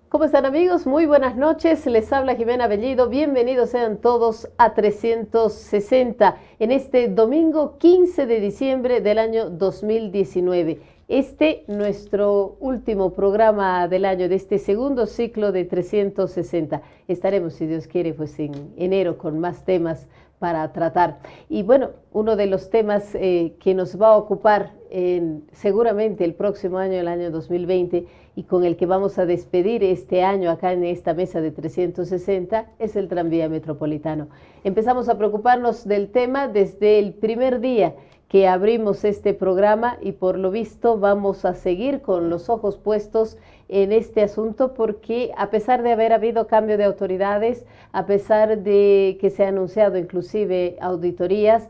¿Cómo están, amigos? Muy buenas noches, les habla Jimena Bellido, bienvenidos sean todos a 360 en este domingo 15 de diciembre del año 2019. Nuestro último programa del año, de este segundo ciclo de 360. Estaremos, si Dios quiere, pues en enero con más temas para tratar. Y bueno, uno de los temas que nos va a ocupar seguramente el próximo año, el año 2020, y con el que vamos a despedir este año acá en esta mesa de 360, es el tranvía metropolitano. Empezamos a preocuparnos del tema desde el primer día que abrimos este programa y por lo visto vamos a seguir con los ojos puestos en este asunto porque a pesar de haber habido cambio de autoridades, a pesar de que se ha anunciado inclusive auditorías,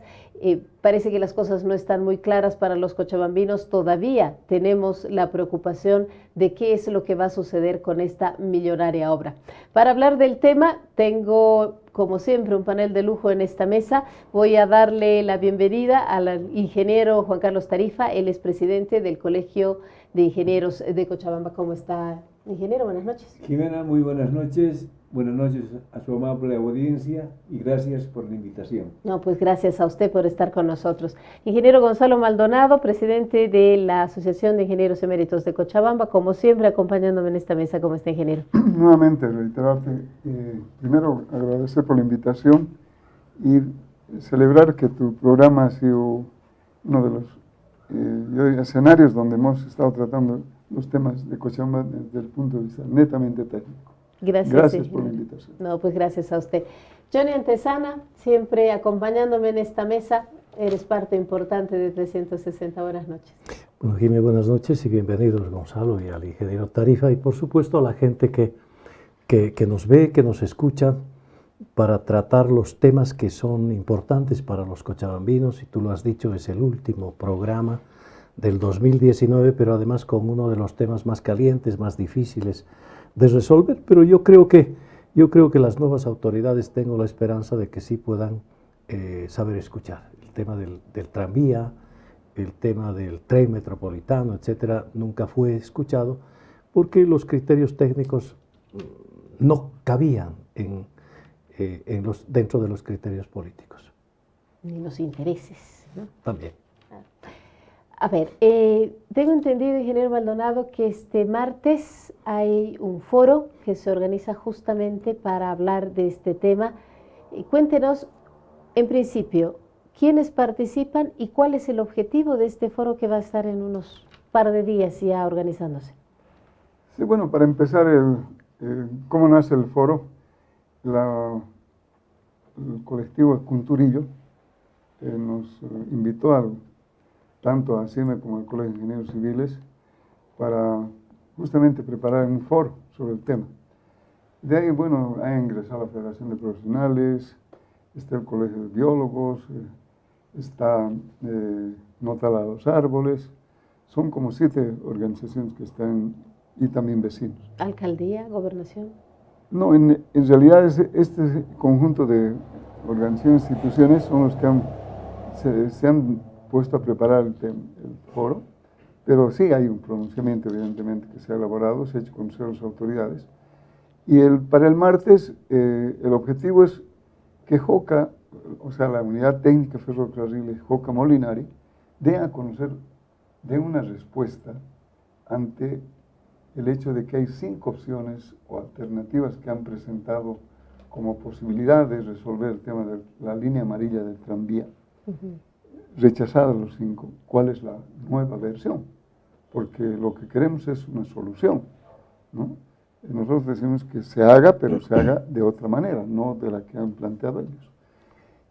parece que las cosas no están muy claras para los cochabambinos. Todavía tenemos la preocupación de qué es lo que va a suceder con esta millonaria obra. Para hablar del tema, tengo, como siempre, un panel de lujo en esta mesa. Voy a darle la bienvenida al ingeniero Juan Carlos Tarifa, él es presidente del Colegio de Ingenieros de Cochabamba. ¿Cómo está, ingeniero? Buenas noches. Jimena, muy buenas noches. Buenas noches a su amable audiencia y gracias por la invitación. No, pues gracias a usted por estar con nosotros. Ingeniero Gonzalo Maldonado, presidente de la Asociación de Ingenieros Eméritos de Cochabamba, como siempre acompañándome en esta mesa. ¿Cómo está, ingeniero? Nuevamente, reiterarte, primero agradecer por la invitación y celebrar que tu programa ha sido uno de los escenarios donde hemos estado tratando los temas de Cochabamba desde el punto de vista netamente técnico. Gracias por la invitación. No, pues gracias a usted. Johnny Antesana, siempre acompañándome en esta mesa, eres parte importante de 360. Buenas noches. Bueno, Jimé, buenas noches y bienvenidos, Gonzalo, y al ingeniero Tarifa, y por supuesto a la gente que nos ve, que nos escucha, para tratar los temas que son importantes para los cochabambinos, y tú lo has dicho, es el último programa del 2019, pero además con uno de los temas más calientes, más difíciles de resolver, pero yo creo que las nuevas autoridades, tengo la esperanza de que sí puedan saber escuchar. El tema del tranvía, el tema del tren metropolitano, etcétera, nunca fue escuchado porque los criterios técnicos no cabían dentro de los criterios políticos. Ni los intereses, ¿no? También. A ver, tengo entendido, ingeniero Maldonado, que este martes hay un foro que se organiza justamente para hablar de este tema. Cuéntenos, en principio, quiénes participan y cuál es el objetivo de este foro que va a estar en unos par de días ya organizándose. Sí, bueno, para empezar, ¿cómo nace el foro? El colectivo Cunturillo nos invitó tanto a CIME como al Colegio de Ingenieros Civiles para justamente preparar un foro sobre el tema. De ahí, bueno, ha ingresado la Federación de Profesionales, está el Colegio de Biólogos, está Nota a los Árboles, son como 7 organizaciones que están, y también vecinos. ¿Alcaldía, gobernación? No, en realidad este conjunto de organizaciones e instituciones son los que se han puesto a preparar el foro, pero sí hay un pronunciamiento evidentemente que se ha elaborado, se ha hecho conocer a las autoridades, y para el martes el objetivo es que JOCA, o sea la Unidad Técnica Ferrocarriles JOCA Molinari, dé a conocer, dé una respuesta ante el hecho de que hay 5 opciones o alternativas que han presentado como posibilidad de resolver el tema de la línea amarilla del tranvía. Rechazadas los 5, ¿cuál es la nueva versión? Porque lo que queremos es una solución, ¿no? Nosotros decimos que se haga, pero se haga de otra manera, no de la que han planteado ellos.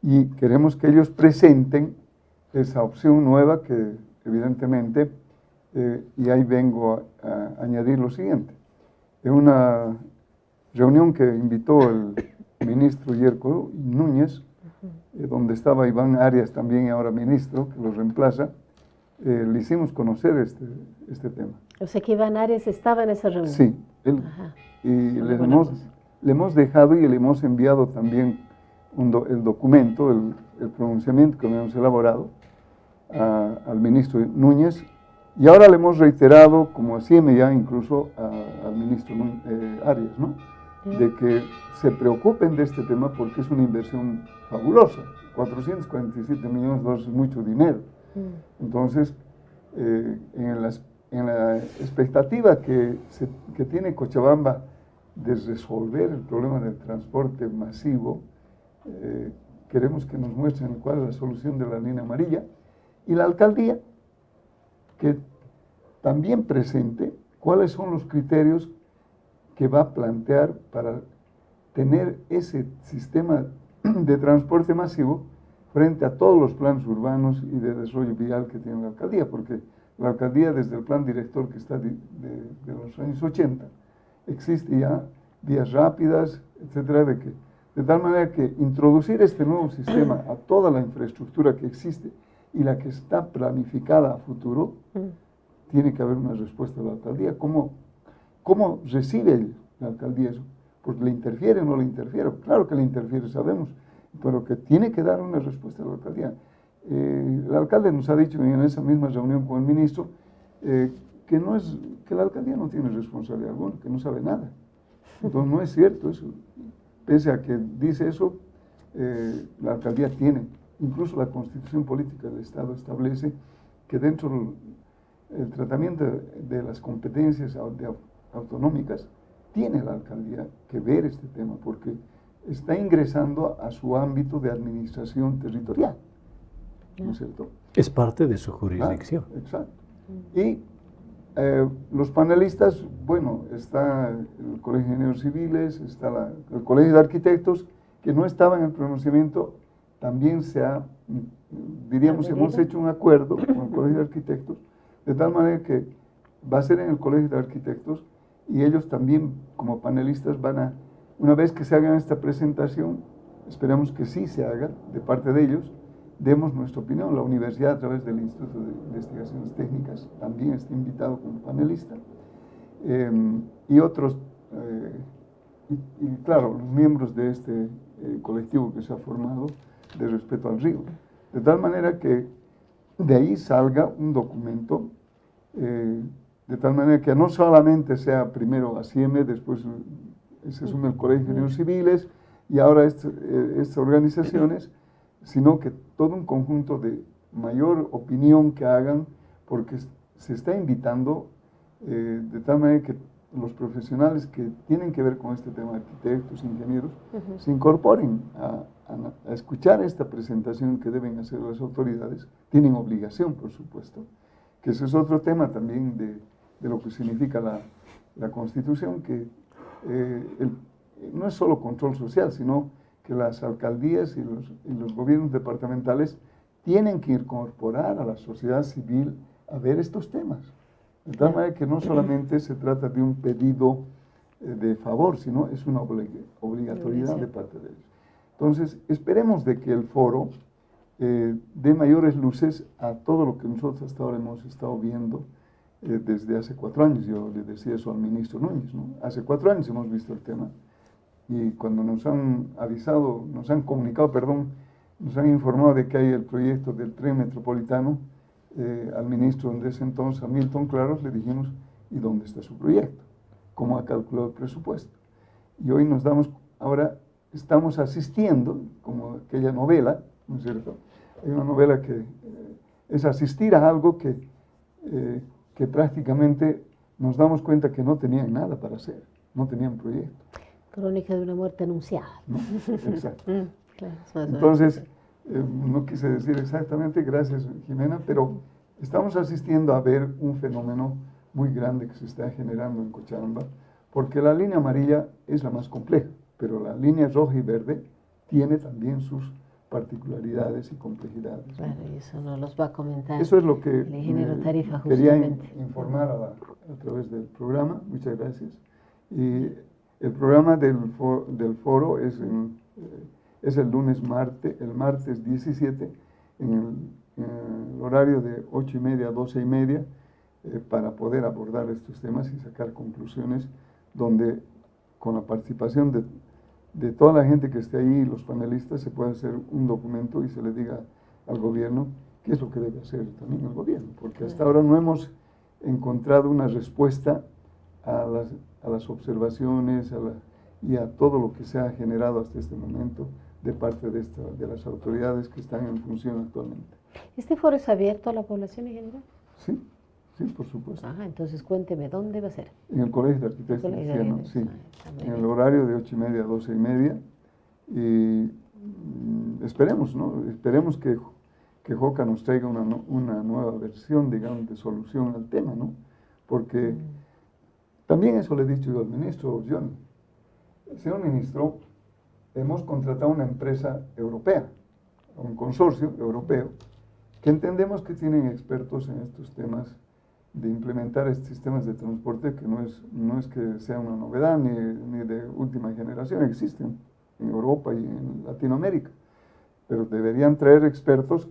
Y queremos que ellos presenten esa opción nueva que evidentemente, y ahí vengo a añadir lo siguiente. En una reunión que invitó el ministro Yerko Núñez, donde estaba Iván Arias también, y ahora ministro, que lo reemplaza, le hicimos conocer este tema. O sea que Iván Arias estaba en esa reunión. Sí, y le hemos dejado y le hemos enviado también el documento, el pronunciamiento que hemos elaborado al ministro Núñez, Y ahora le hemos reiterado, como hacíamos ya incluso al ministro Arias, ¿no? De que se preocupen de este tema porque es una inversión fabulosa. 447 millones de dólares es mucho dinero. Entonces, en la expectativa que tiene Cochabamba de resolver el problema del transporte masivo, queremos que nos muestren cuál es la solución de la línea amarilla, y la alcaldía que también presente cuáles son los criterios que va a plantear para tener ese sistema de transporte masivo frente a todos los planes urbanos y de desarrollo vial que tiene la alcaldía, porque la alcaldía, desde el plan director que está de los años 80, existe ya vías rápidas, etcétera, de tal manera que introducir este nuevo sistema a toda la infraestructura que existe y la que está planificada a futuro, tiene que haber una respuesta de la alcaldía. ¿Cómo recibe la alcaldía eso? Porque le interfiere o no le interfiere. Claro que le interfiere, sabemos, pero que tiene que dar una respuesta a la alcaldía. El alcalde nos ha dicho en esa misma reunión con el ministro que la alcaldía no tiene responsabilidad alguna, que no sabe nada. Entonces no es cierto eso. Pese a que dice eso, la alcaldía tiene, incluso la Constitución Política del Estado establece que dentro del tratamiento de las competencias autonómicas, tiene la alcaldía que ver este tema, porque está ingresando a su ámbito de administración territorial, ¿no es cierto? Es parte de su jurisdicción. Exacto. Y los panelistas, bueno, está el Colegio de Ingenieros Civiles, está el Colegio de Arquitectos, que no estaba en el pronunciamiento, también hemos hecho un acuerdo con el Colegio de Arquitectos, de tal manera que va a ser en el Colegio de Arquitectos, y ellos también, como panelistas, una vez que se hagan esta presentación, esperamos que sí se haga de parte de ellos, demos nuestra opinión. La universidad, a través del Instituto de Investigaciones Técnicas, también está invitado como panelista, y otros, y claro, los miembros de este colectivo que se ha formado de Respeto al Río, de tal manera que de ahí salga un documento, de tal manera que no solamente sea primero ACIEME, después se asume el Colegio de Ingenieros Civiles y ahora estas organizaciones, sino que todo un conjunto de mayor opinión que hagan, porque se está invitando de tal manera que los profesionales que tienen que ver con este tema, arquitectos, ingenieros, se incorporen a escuchar esta presentación que deben hacer las autoridades. Tienen obligación, por supuesto, que ese es otro tema también de lo que significa la Constitución, que no es solo control social, sino que las alcaldías y los gobiernos departamentales tienen que incorporar a la sociedad civil a ver estos temas. De tal manera que no solamente se trata de un pedido de favor, sino es una obligatoriedad de parte de ellos. Entonces, esperemos de que el foro dé mayores luces a todo lo que nosotros hasta ahora hemos estado viendo desde hace 4 años. Yo le decía eso al ministro Núñez, ¿no? Hace 4 años hemos visto el tema, y cuando nos han avisado, nos han informado de que hay el proyecto del tren metropolitano, al ministro de ese entonces, a Milton Claros, le dijimos, ¿y dónde está su proyecto? ¿Cómo ha calculado el presupuesto? Y hoy ahora estamos asistiendo, como aquella novela, ¿no es cierto? Hay una novela que es asistir a algo que prácticamente nos damos cuenta que no tenían nada para hacer, no tenían proyecto. Crónica de una muerte anunciada. ¿No? Exacto. Claro, entonces, no quise decir exactamente, gracias Jimena, pero estamos asistiendo a ver un fenómeno muy grande que se está generando en Cochabamba, porque la línea amarilla es la más compleja, pero la línea roja y verde tiene también sus particularidades y complejidades. Claro, y eso nos los va a comentar. Eso es lo que el ingeniero Tarifa, quería justamente. informar a través del programa. Muchas gracias. Y el programa del foro es el el martes 17, en el horario de 8:30 a 12:30, para poder abordar estos temas y sacar conclusiones, donde con la participación de toda la gente que esté ahí, los panelistas, se puede hacer un documento y se le diga al gobierno qué es lo que debe hacer también el gobierno, porque hasta ahora no hemos encontrado una respuesta a las observaciones y a todo lo que se ha generado hasta este momento de parte de las autoridades que están en función actualmente. ¿Este foro es abierto a la población en general? Sí, sí, por supuesto. Entonces cuénteme, ¿dónde va a ser? En el Colegio de Arquitectos Colegio de Cristianos, sí. Arquitectos, En el horario de 8:30 a 12:30. Y esperemos, ¿no? Esperemos que JOCA nos traiga una nueva versión, digamos, de solución al tema, ¿no? Porque también eso le he dicho yo al ministro Johnny. Señor ministro, hemos contratado una empresa europea, un consorcio europeo, que entendemos que tienen expertos en estos temas de implementar estos sistemas de transporte, que no es que sea una novedad ni de última generación, existen en Europa y en Latinoamérica, pero deberían traer expertos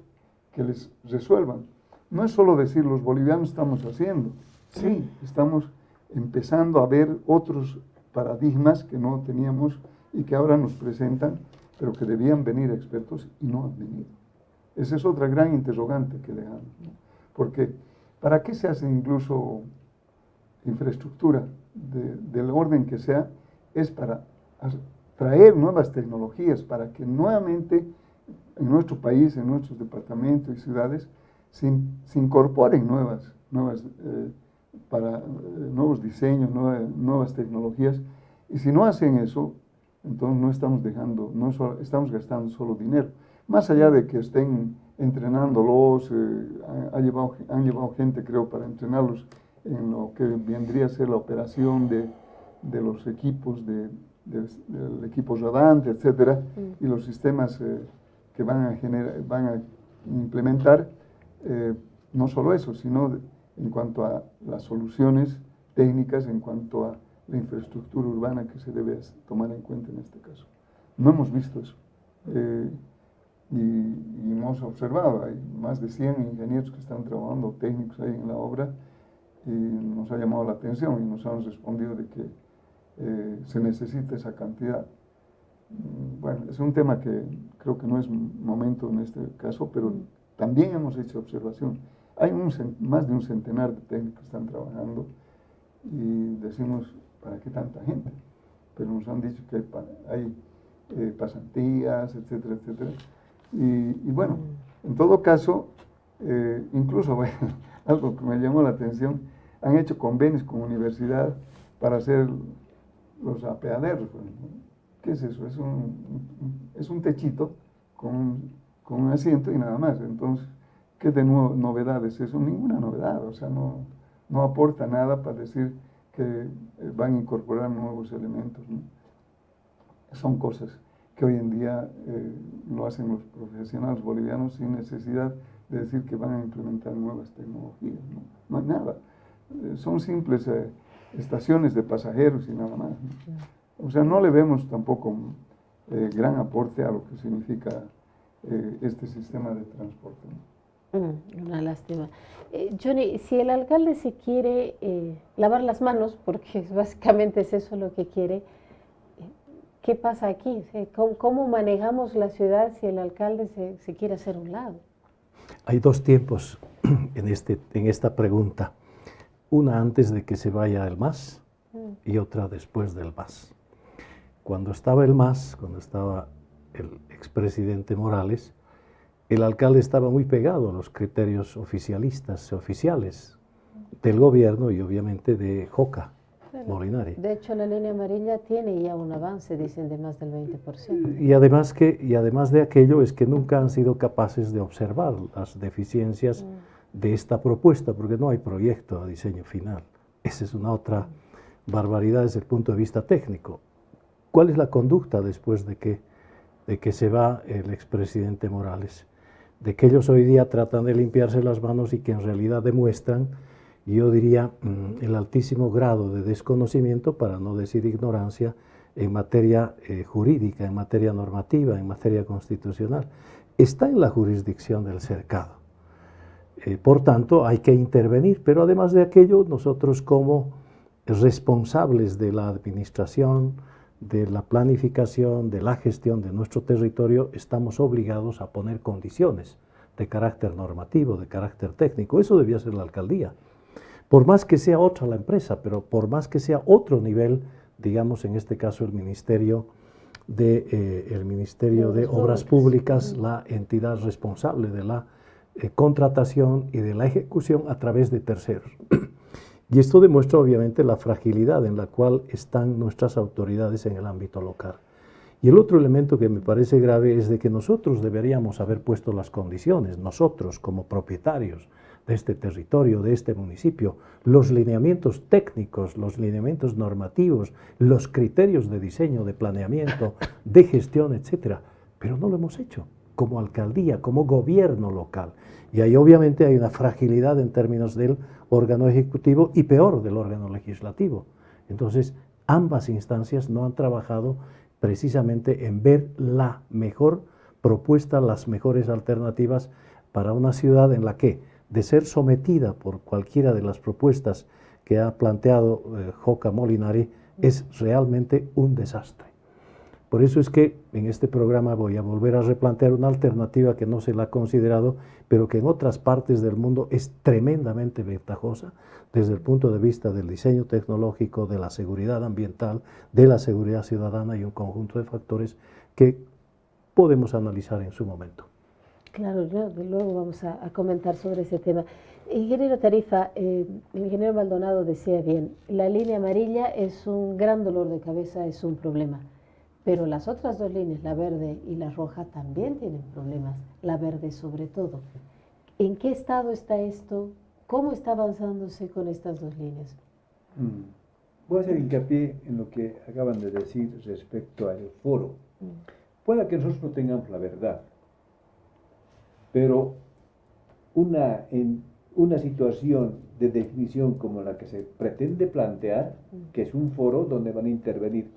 que les resuelvan. No es solo decir los bolivianos estamos haciendo, sí, estamos empezando a ver otros paradigmas que no teníamos y que ahora nos presentan, pero que debían venir expertos y no han venido. Esa es otra gran interrogante que dejamos, ¿no? Porque ¿para qué se hace incluso infraestructura del orden que sea? Es para traer nuevas tecnologías, para que nuevamente en nuestro país, en nuestros departamentos y ciudades, se incorporen nuevos diseños, nuevas tecnologías. Y si no hacen eso, entonces no estamos estamos gastando solo dinero. Más allá de que estén entrenándolos, han llevado gente, creo, para entrenarlos en lo que vendría a ser la operación de los equipos, del equipo rodante, etcétera, y los sistemas que van a implementar. No solo eso, sino en cuanto a las soluciones técnicas, en cuanto a la infraestructura urbana que se debe tomar en cuenta en este caso. No hemos visto eso. Y hemos observado, hay más de 100 ingenieros que están trabajando, técnicos ahí en la obra, y nos ha llamado la atención y nos han respondido de que se necesita esa cantidad. Bueno, es un tema que creo que no es momento en este caso, pero también hemos hecho observación. Hay más de un centenar de técnicos que están trabajando y decimos, ¿para qué tanta gente? Pero nos han dicho que hay pasantías, etcétera, etcétera. Y bueno, en todo caso, incluso, bueno, algo que me llamó la atención, han hecho convenios con universidad para hacer los apeaderos. ¿Qué es eso? Es un techito con un asiento y nada más. Entonces, ¿qué de nuevo novedad es eso? Ninguna novedad, o sea, no aporta nada para decir que van a incorporar nuevos elementos, ¿no? Son cosas que hoy en día lo hacen los profesionales bolivianos sin necesidad de decir que van a implementar nuevas tecnologías, ¿no? No hay nada. Son simples estaciones de pasajeros y nada más, ¿no? O sea, no le vemos tampoco gran aporte a lo que significa este sistema de transporte, ¿no? Una lástima. Johnny, si el alcalde se quiere lavar las manos, porque básicamente es eso lo que quiere, ¿qué pasa aquí? ¿Cómo manejamos la ciudad si el alcalde se quiere hacer a un lado? Hay dos tiempos en esta pregunta. Una antes de que se vaya el MAS y otra después del MAS. Cuando estaba el MAS, cuando estaba el expresidente Morales, el alcalde estaba muy pegado a los criterios oficiales del gobierno y obviamente de JOCA, Molinari. De hecho, la línea amarilla tiene ya un avance, dicen, de más del 20%. Y además de aquello es que nunca han sido capaces de observar las deficiencias de esta propuesta, porque no hay proyecto a diseño final. Esa es una otra barbaridad desde el punto de vista técnico. ¿Cuál es la conducta después de que se va el expresidente Morales? De que ellos hoy día tratan de limpiarse las manos y que en realidad demuestran, yo diría, el altísimo grado de desconocimiento, para no decir ignorancia, en materia jurídica, en materia normativa, en materia constitucional. Está en la jurisdicción del cercado. Por tanto, hay que intervenir, pero además de aquello, nosotros como responsables de la administración, de la planificación, de la gestión de nuestro territorio, estamos obligados a poner condiciones de carácter normativo, de carácter técnico. Eso debía ser la alcaldía. por más que sea otra la empresa, pero por más que sea otro nivel, digamos en este caso el Ministerio de Obras Públicas, la entidad responsable de la contratación y de la ejecución a través de terceros. Y esto demuestra obviamente la fragilidad en la cual están nuestras autoridades en el ámbito local. Y el otro elemento que me parece grave es de que nosotros deberíamos haber puesto las condiciones, nosotros como propietarios de este territorio, de este municipio, los lineamientos técnicos, los lineamientos normativos, los criterios de diseño, de planeamiento, de gestión, etcétera. Pero no lo hemos hecho como alcaldía, como gobierno local. Y ahí obviamente hay una fragilidad en términos del órgano ejecutivo y peor del órgano legislativo. Entonces, ambas instancias no han trabajado precisamente en ver la mejor propuesta, las mejores alternativas para una ciudad en la que, de ser sometida por cualquiera de las propuestas que ha planteado Joca Molinari, es realmente un desastre. Por eso es que en este programa voy a volver a replantear una alternativa que no se la ha considerado, pero que en otras partes del mundo es tremendamente ventajosa desde el punto de vista del diseño tecnológico, de la seguridad ambiental, de la seguridad ciudadana y un conjunto de factores que podemos analizar en su momento. Claro, luego vamos a comentar sobre ese tema. Ingeniero Tarifa, el ingeniero Maldonado decía bien, la línea amarilla es un gran dolor de cabeza, es un problema. Pero las otras dos líneas, la verde y la roja, también tienen problemas, la verde sobre todo. ¿En qué estado está esto? ¿Cómo está avanzándose con estas dos líneas? Voy a hacer hincapié en lo que acaban de decir respecto al foro. Puede que nosotros no tengamos la verdad, pero en una situación de definición como la que se pretende plantear, que es un foro donde van a intervenir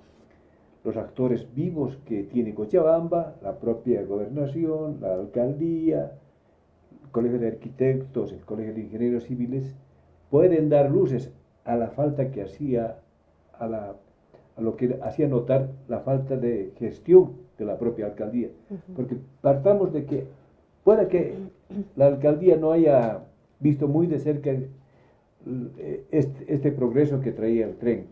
los actores vivos que tiene Cochabamba, la propia gobernación, la alcaldía, el colegio de arquitectos, el colegio de ingenieros civiles, pueden dar luces a la falta que hacía, a lo que hacía notar la falta de gestión de la propia alcaldía. Porque partamos de que puede que la alcaldía no haya visto muy de cerca este progreso que traía el tren,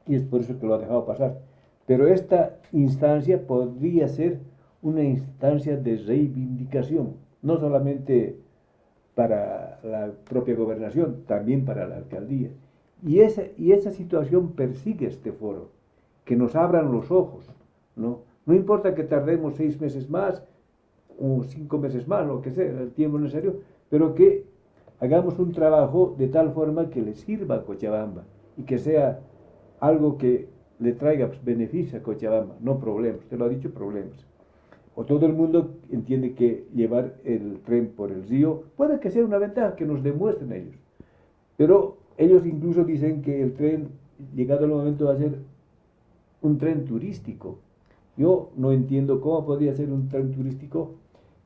y es por eso que lo ha dejado pasar. Pero esta instancia podría ser una instancia de reivindicación, no solamente para la propia gobernación, también para la alcaldía. Y esa situación persigue este foro, que nos abran los ojos, ¿no? No importa que tardemos 6 meses más, o 5 meses más, lo que sea, el tiempo necesario, pero que hagamos un trabajo de tal forma que le sirva a Cochabamba y que sea algo que le traiga beneficio a Cochabamba, no problemas. Usted lo ha dicho, problemas. O todo el mundo entiende que llevar el tren por el río puede que sea una ventaja, que nos demuestren ellos. Pero ellos incluso dicen que el tren, llegado el momento, va a ser un tren turístico. Yo no entiendo cómo podría ser un tren turístico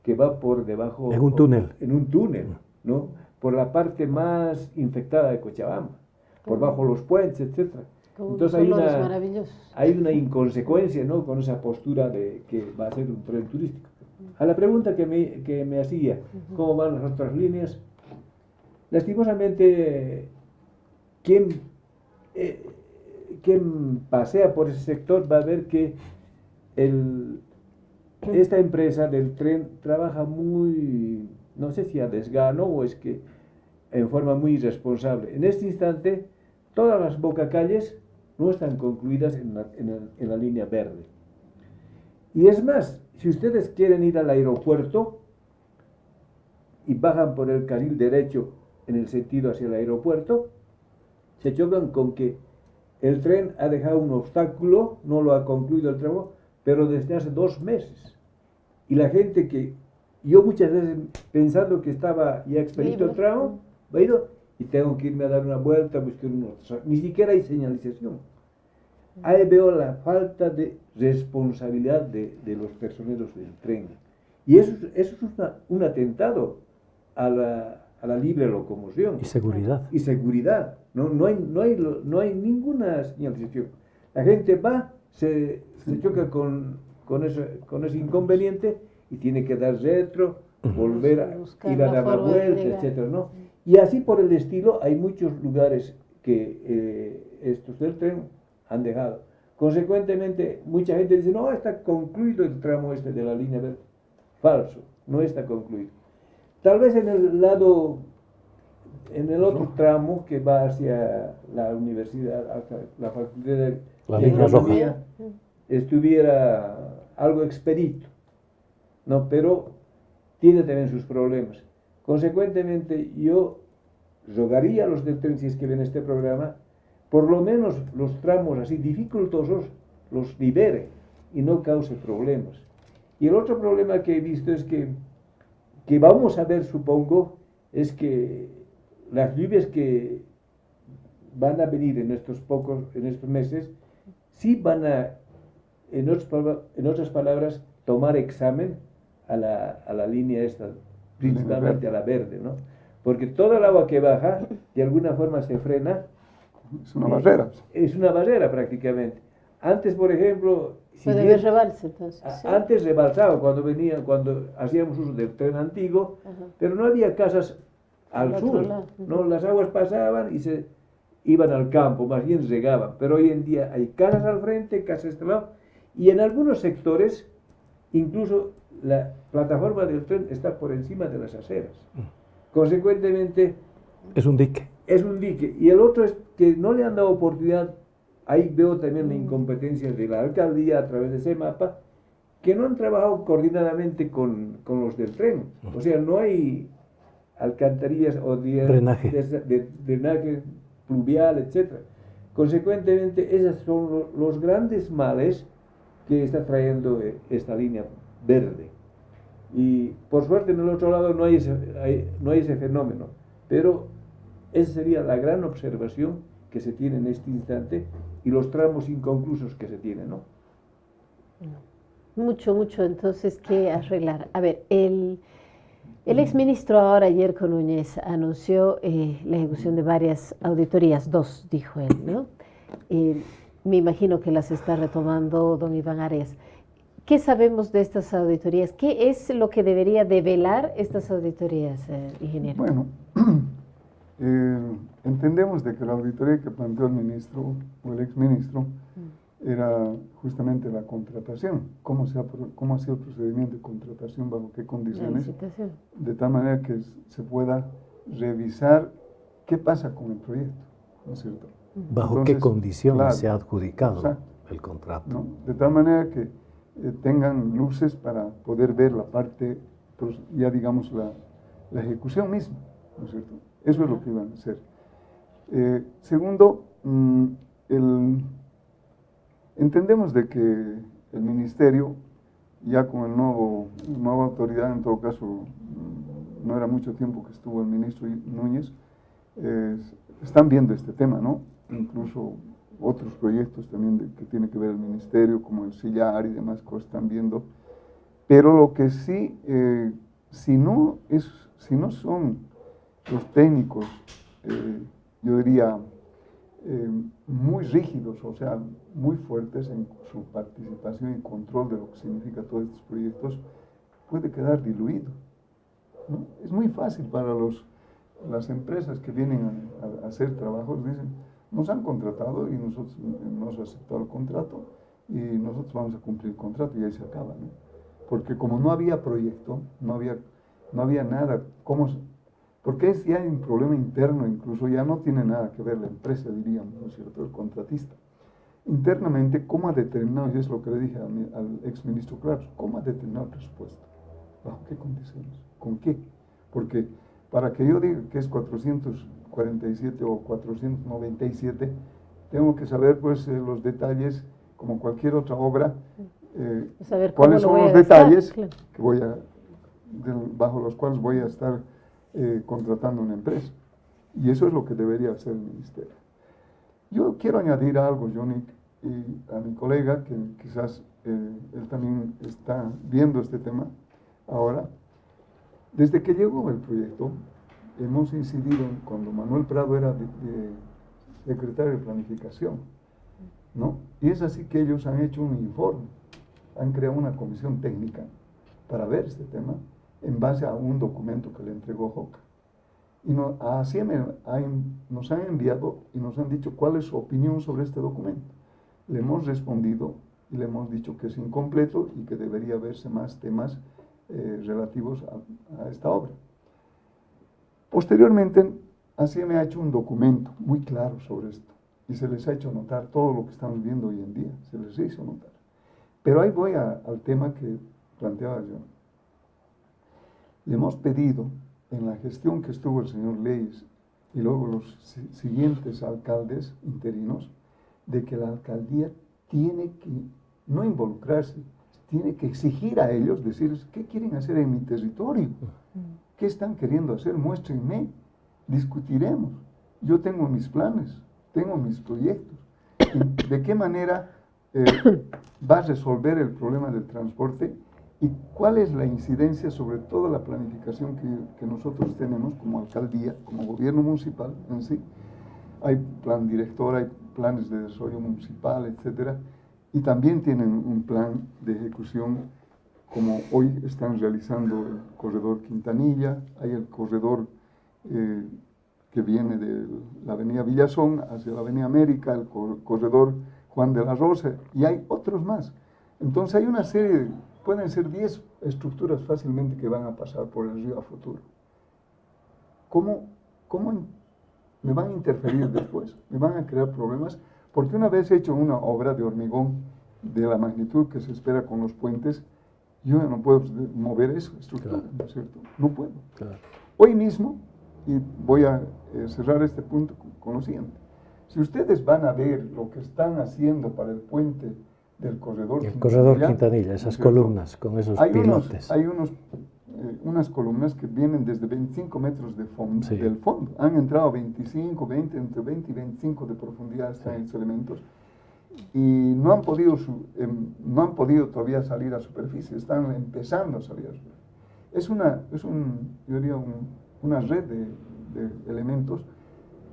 que va por debajo... En un túnel. En un túnel, ¿no? Por la parte más infectada de Cochabamba, por bajo los puentes, etcétera. Entonces hay una inconsecuencia, ¿no?, con esa postura de que va a ser un tren turístico. A la pregunta que me hacía, ¿cómo van las otras líneas? Lastimosamente, quien pasea por ese sector va a ver que esta empresa del tren trabaja muy, no sé si a desgano o es que en forma muy irresponsable. En este instante, todas las bocacalles no están concluidas en la línea verde. Y es más, si ustedes quieren ir al aeropuerto y bajan por el carril derecho en el sentido hacia el aeropuerto, se chocan con que el tren ha dejado un obstáculo, no lo ha concluido el tramo, pero desde hace 2 meses. Y la gente que, yo muchas veces pensando que estaba ya expedito el tramo, he ido y tengo que irme a dar una vuelta, buscar ni siquiera hay señalización. Ahí veo la falta de responsabilidad de los personeros del tren. Y eso es un atentado a la libre locomoción. Y seguridad. Y seguridad. No hay ninguna señalización. La gente va, se choca con ese inconveniente y tiene que dar retro, volver a ir a dar la vuelta, etcétera, ¿no? Y así por el estilo hay muchos lugares que estos del tren han dejado. Consecuentemente, mucha gente dice, no, está concluido el tramo este de la línea verde. Falso, no está concluido. Tal vez en el otro tramo que va hacia la universidad, hacia la facultad de La línea Economía, estuviera algo expedito, ¿no? Pero tiene también sus problemas. Consecuentemente, yo rogaría a los del tren, si es que ven este programa, por lo menos los tramos así dificultosos los libere y no cause problemas. Y el otro problema que he visto es que vamos a ver, supongo, es que las lluvias que van a venir en estos meses, sí van a, en otras palabras, tomar examen a la línea esta, principalmente a la verde, ¿no? Porque toda el agua que baja, de alguna forma se frena. Es una barrera. Es una barrera prácticamente. Antes, por ejemplo, Puede haber rebalse, entonces. Sí. Antes rebalsaba cuando hacíamos uso del tren antiguo, pero no había casas al sur, ¿no? Las aguas pasaban y se iban al campo, más bien regaban. Pero hoy en día hay casas al frente, casas a este lado, y en algunos sectores incluso la plataforma del tren está por encima de las aceras. Consecuentemente, es un dique. Es un dique. Y el otro es que no le han dado oportunidad. Ahí veo también la incompetencia de la alcaldía a través de ese mapa, que no han trabajado coordinadamente con los del tren. O sea, no hay alcantarillas o drenaje pluvial, etc. Consecuentemente, esos son los grandes males que está trayendo esta línea verde. Y por suerte en el otro lado no hay ese fenómeno, pero esa sería la gran observación que se tiene en este instante y los tramos inconclusos que se tienen, ¿no? Mucho entonces que arreglar. A ver, el exministro ahora, Yerko Núñez, anunció la ejecución de varias auditorías, 2, dijo él, ¿no? Me imagino que las está retomando don Iván Arias. ¿Qué sabemos de estas auditorías? ¿Qué es lo que debería develar estas auditorías, ingeniero? Bueno, entendemos de que la auditoría que planteó el ministro o el exministro era justamente la contratación, cómo ha sido el procedimiento de contratación, bajo qué condiciones, de tal manera que se pueda revisar qué pasa con el proyecto, ¿no es cierto? Bajo qué condiciones se ha adjudicado el contrato. ¿No? De tal manera que tengan luces para poder ver la parte, pues, ya digamos, la ejecución misma, ¿no es cierto? Eso es lo que iban a hacer. Segundo, entendemos de que el ministerio, ya con el nueva autoridad, en todo caso, no era mucho tiempo que estuvo el ministro Núñez, están viendo este tema, ¿no? Incluso otros proyectos también que tiene que ver el ministerio, como el sillar y demás cosas están viendo. Pero lo que sí, si no son los técnicos, yo diría, muy rígidos, o sea, muy fuertes en su participación y control de lo que significa todos estos proyectos, puede quedar diluido, ¿no? Es muy fácil para las empresas que vienen a hacer trabajos, dicen, nos han contratado y nosotros hemos aceptado el contrato y nosotros vamos a cumplir el contrato y ahí se acaba, ¿no? Porque como no había proyecto, no había nada, porque ya hay un problema interno, incluso ya no tiene nada que ver la empresa, diríamos, ¿no es cierto?, el contratista. Internamente, ¿cómo ha determinado, y es lo que le dije al exministro Claros, cómo ha determinado el presupuesto? ¿Bajo qué condiciones? ¿Con qué? Porque para que yo diga que es 447 o 497, tengo que saber pues los detalles, como cualquier otra obra, cuáles son los detalles que bajo los cuales voy a estar contratando una empresa. Y eso es lo que debería hacer el ministerio. Yo quiero añadir algo, Johnny, y a mi colega, que quizás él también está viendo este tema ahora. Desde que llegó el proyecto, hemos incidido cuando Manuel Prado era secretario de Planificación, ¿no? Y es así que ellos han hecho un informe, han creado una comisión técnica para ver este tema en base a un documento que le entregó JOCA. y así nos han enviado y nos han dicho cuál es su opinión sobre este documento. Le hemos respondido y le hemos dicho que es incompleto y que debería verse más temas relativos a esta obra. Posteriormente, ACM ha hecho un documento muy claro sobre esto y se les ha hecho notar todo lo que estamos viendo hoy en día, se les hizo notar. Pero ahí voy al tema que planteaba yo. Le hemos pedido, en la gestión que estuvo el señor Leyes y luego los siguientes alcaldes interinos, de que la alcaldía tiene que no involucrarse, tiene que exigir a ellos, decirles, ¿qué quieren hacer en mi territorio? ¿Qué están queriendo hacer? Muéstrenme, discutiremos. Yo tengo mis planes, tengo mis proyectos. ¿De qué manera va a resolver el problema del transporte? ¿Y cuál es la incidencia sobre toda la planificación que nosotros tenemos como alcaldía, como gobierno municipal en sí? Hay plan director, hay planes de desarrollo municipal, etcétera, y también tienen un plan de ejecución, como hoy están realizando el corredor Quintanilla, hay el corredor que viene de la avenida Villazón hacia la avenida América, el corredor Juan de la Rosa, y hay otros más. Entonces hay una serie, pueden ser 10 estructuras fácilmente que van a pasar por el río a futuro. ¿Cómo me van a interferir después? ¿Me van a crear problemas? Porque una vez hecho una obra de hormigón de la magnitud que se espera con los puentes, yo no puedo mover esa estructura, ¿no es cierto? No puedo. Claro. Hoy mismo, y voy a cerrar este punto con lo siguiente, si ustedes van a ver lo que están haciendo para el puente del corredor Quintanilla. El corredor Quintanilla, esas columnas con esos pilotes. Hay unas columnas que vienen desde 25 metros de fondo, del fondo. Han entrado 25, 20, entre 20 y 25 de profundidad están estos elementos. Y no han podido todavía salir a superficie, están empezando a salir a superficie. Yo diría una red de elementos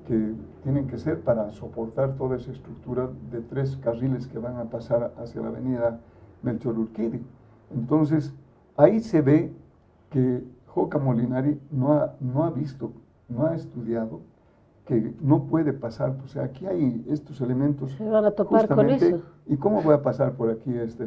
que tienen que ser para soportar toda esa estructura de 3 carriles que van a pasar hacia la avenida Melchor Urquidi. Entonces, ahí se ve que Joca Molinari no ha visto, no ha estudiado que no puede pasar, o sea, aquí hay estos elementos. Se van a topar con eso. ¿Y cómo voy a pasar por aquí esta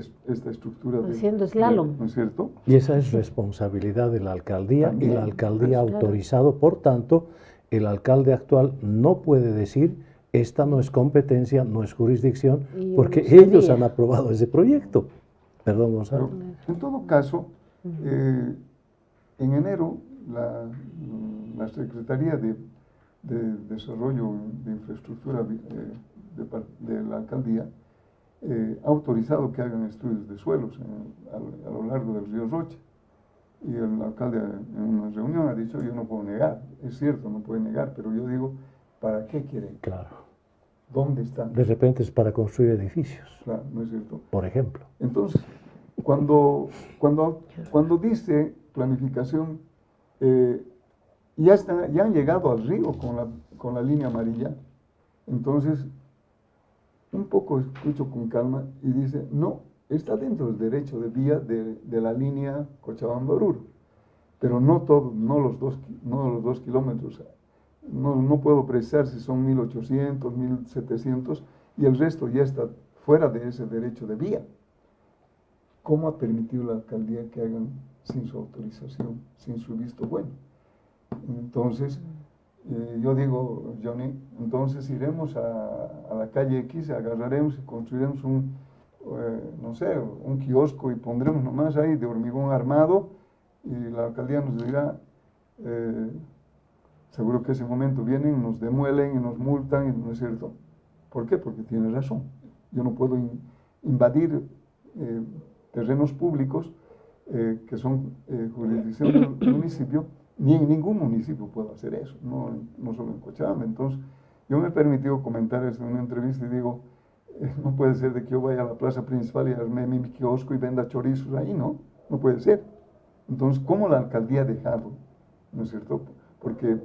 estructura? Haciendo slalom. ¿No es cierto? Y esa es responsabilidad de la alcaldía. También, y la alcaldía ha autorizado, por tanto, el alcalde actual no puede decir, esta no es competencia, no es jurisdicción, porque ellos han aprobado ese proyecto. Perdón, Gonzalo. Pero, en todo caso, en enero, la Secretaría de Desarrollo de Infraestructura de la alcaldía ha autorizado que hagan estudios de suelos a lo largo del río Rocha. Y el alcalde en una reunión ha dicho, yo no puedo negar, es cierto, no puede negar, pero yo digo, ¿para qué quieren? Claro. ¿Dónde están? De repente es para construir edificios. Claro, ¿no es cierto? Por ejemplo. Entonces, cuando dice planificación, ya han llegado al río con la línea amarilla, entonces un poco escucho con calma y dice, no, está dentro del derecho de vía de la línea Cochabamba-Oruro, pero no todo, no los 2 kilómetros, no puedo precisar si son 1800, 1700 y el resto ya está fuera de ese derecho de vía. ¿Cómo ha permitido la alcaldía que hagan sin su autorización, sin su visto bueno? Entonces, yo digo, Johnny, entonces iremos a la calle X, agarraremos y construiremos un kiosco y pondremos nomás ahí de hormigón armado y la alcaldía nos dirá, seguro que ese momento vienen, nos demuelen y nos multan, y no es cierto. ¿Por qué? Porque tiene razón. Yo no puedo invadir terrenos públicos que son jurisdicción del municipio, ni en ningún municipio puedo hacer eso, no solo en Cochabamba. Entonces, yo me he permitido comentar esto en una entrevista y digo, no puede ser de que yo vaya a la plaza principal y arme mi kiosco y venda chorizos ahí, no puede ser. Entonces, ¿cómo la alcaldía ha dejado? ¿No es cierto? Porque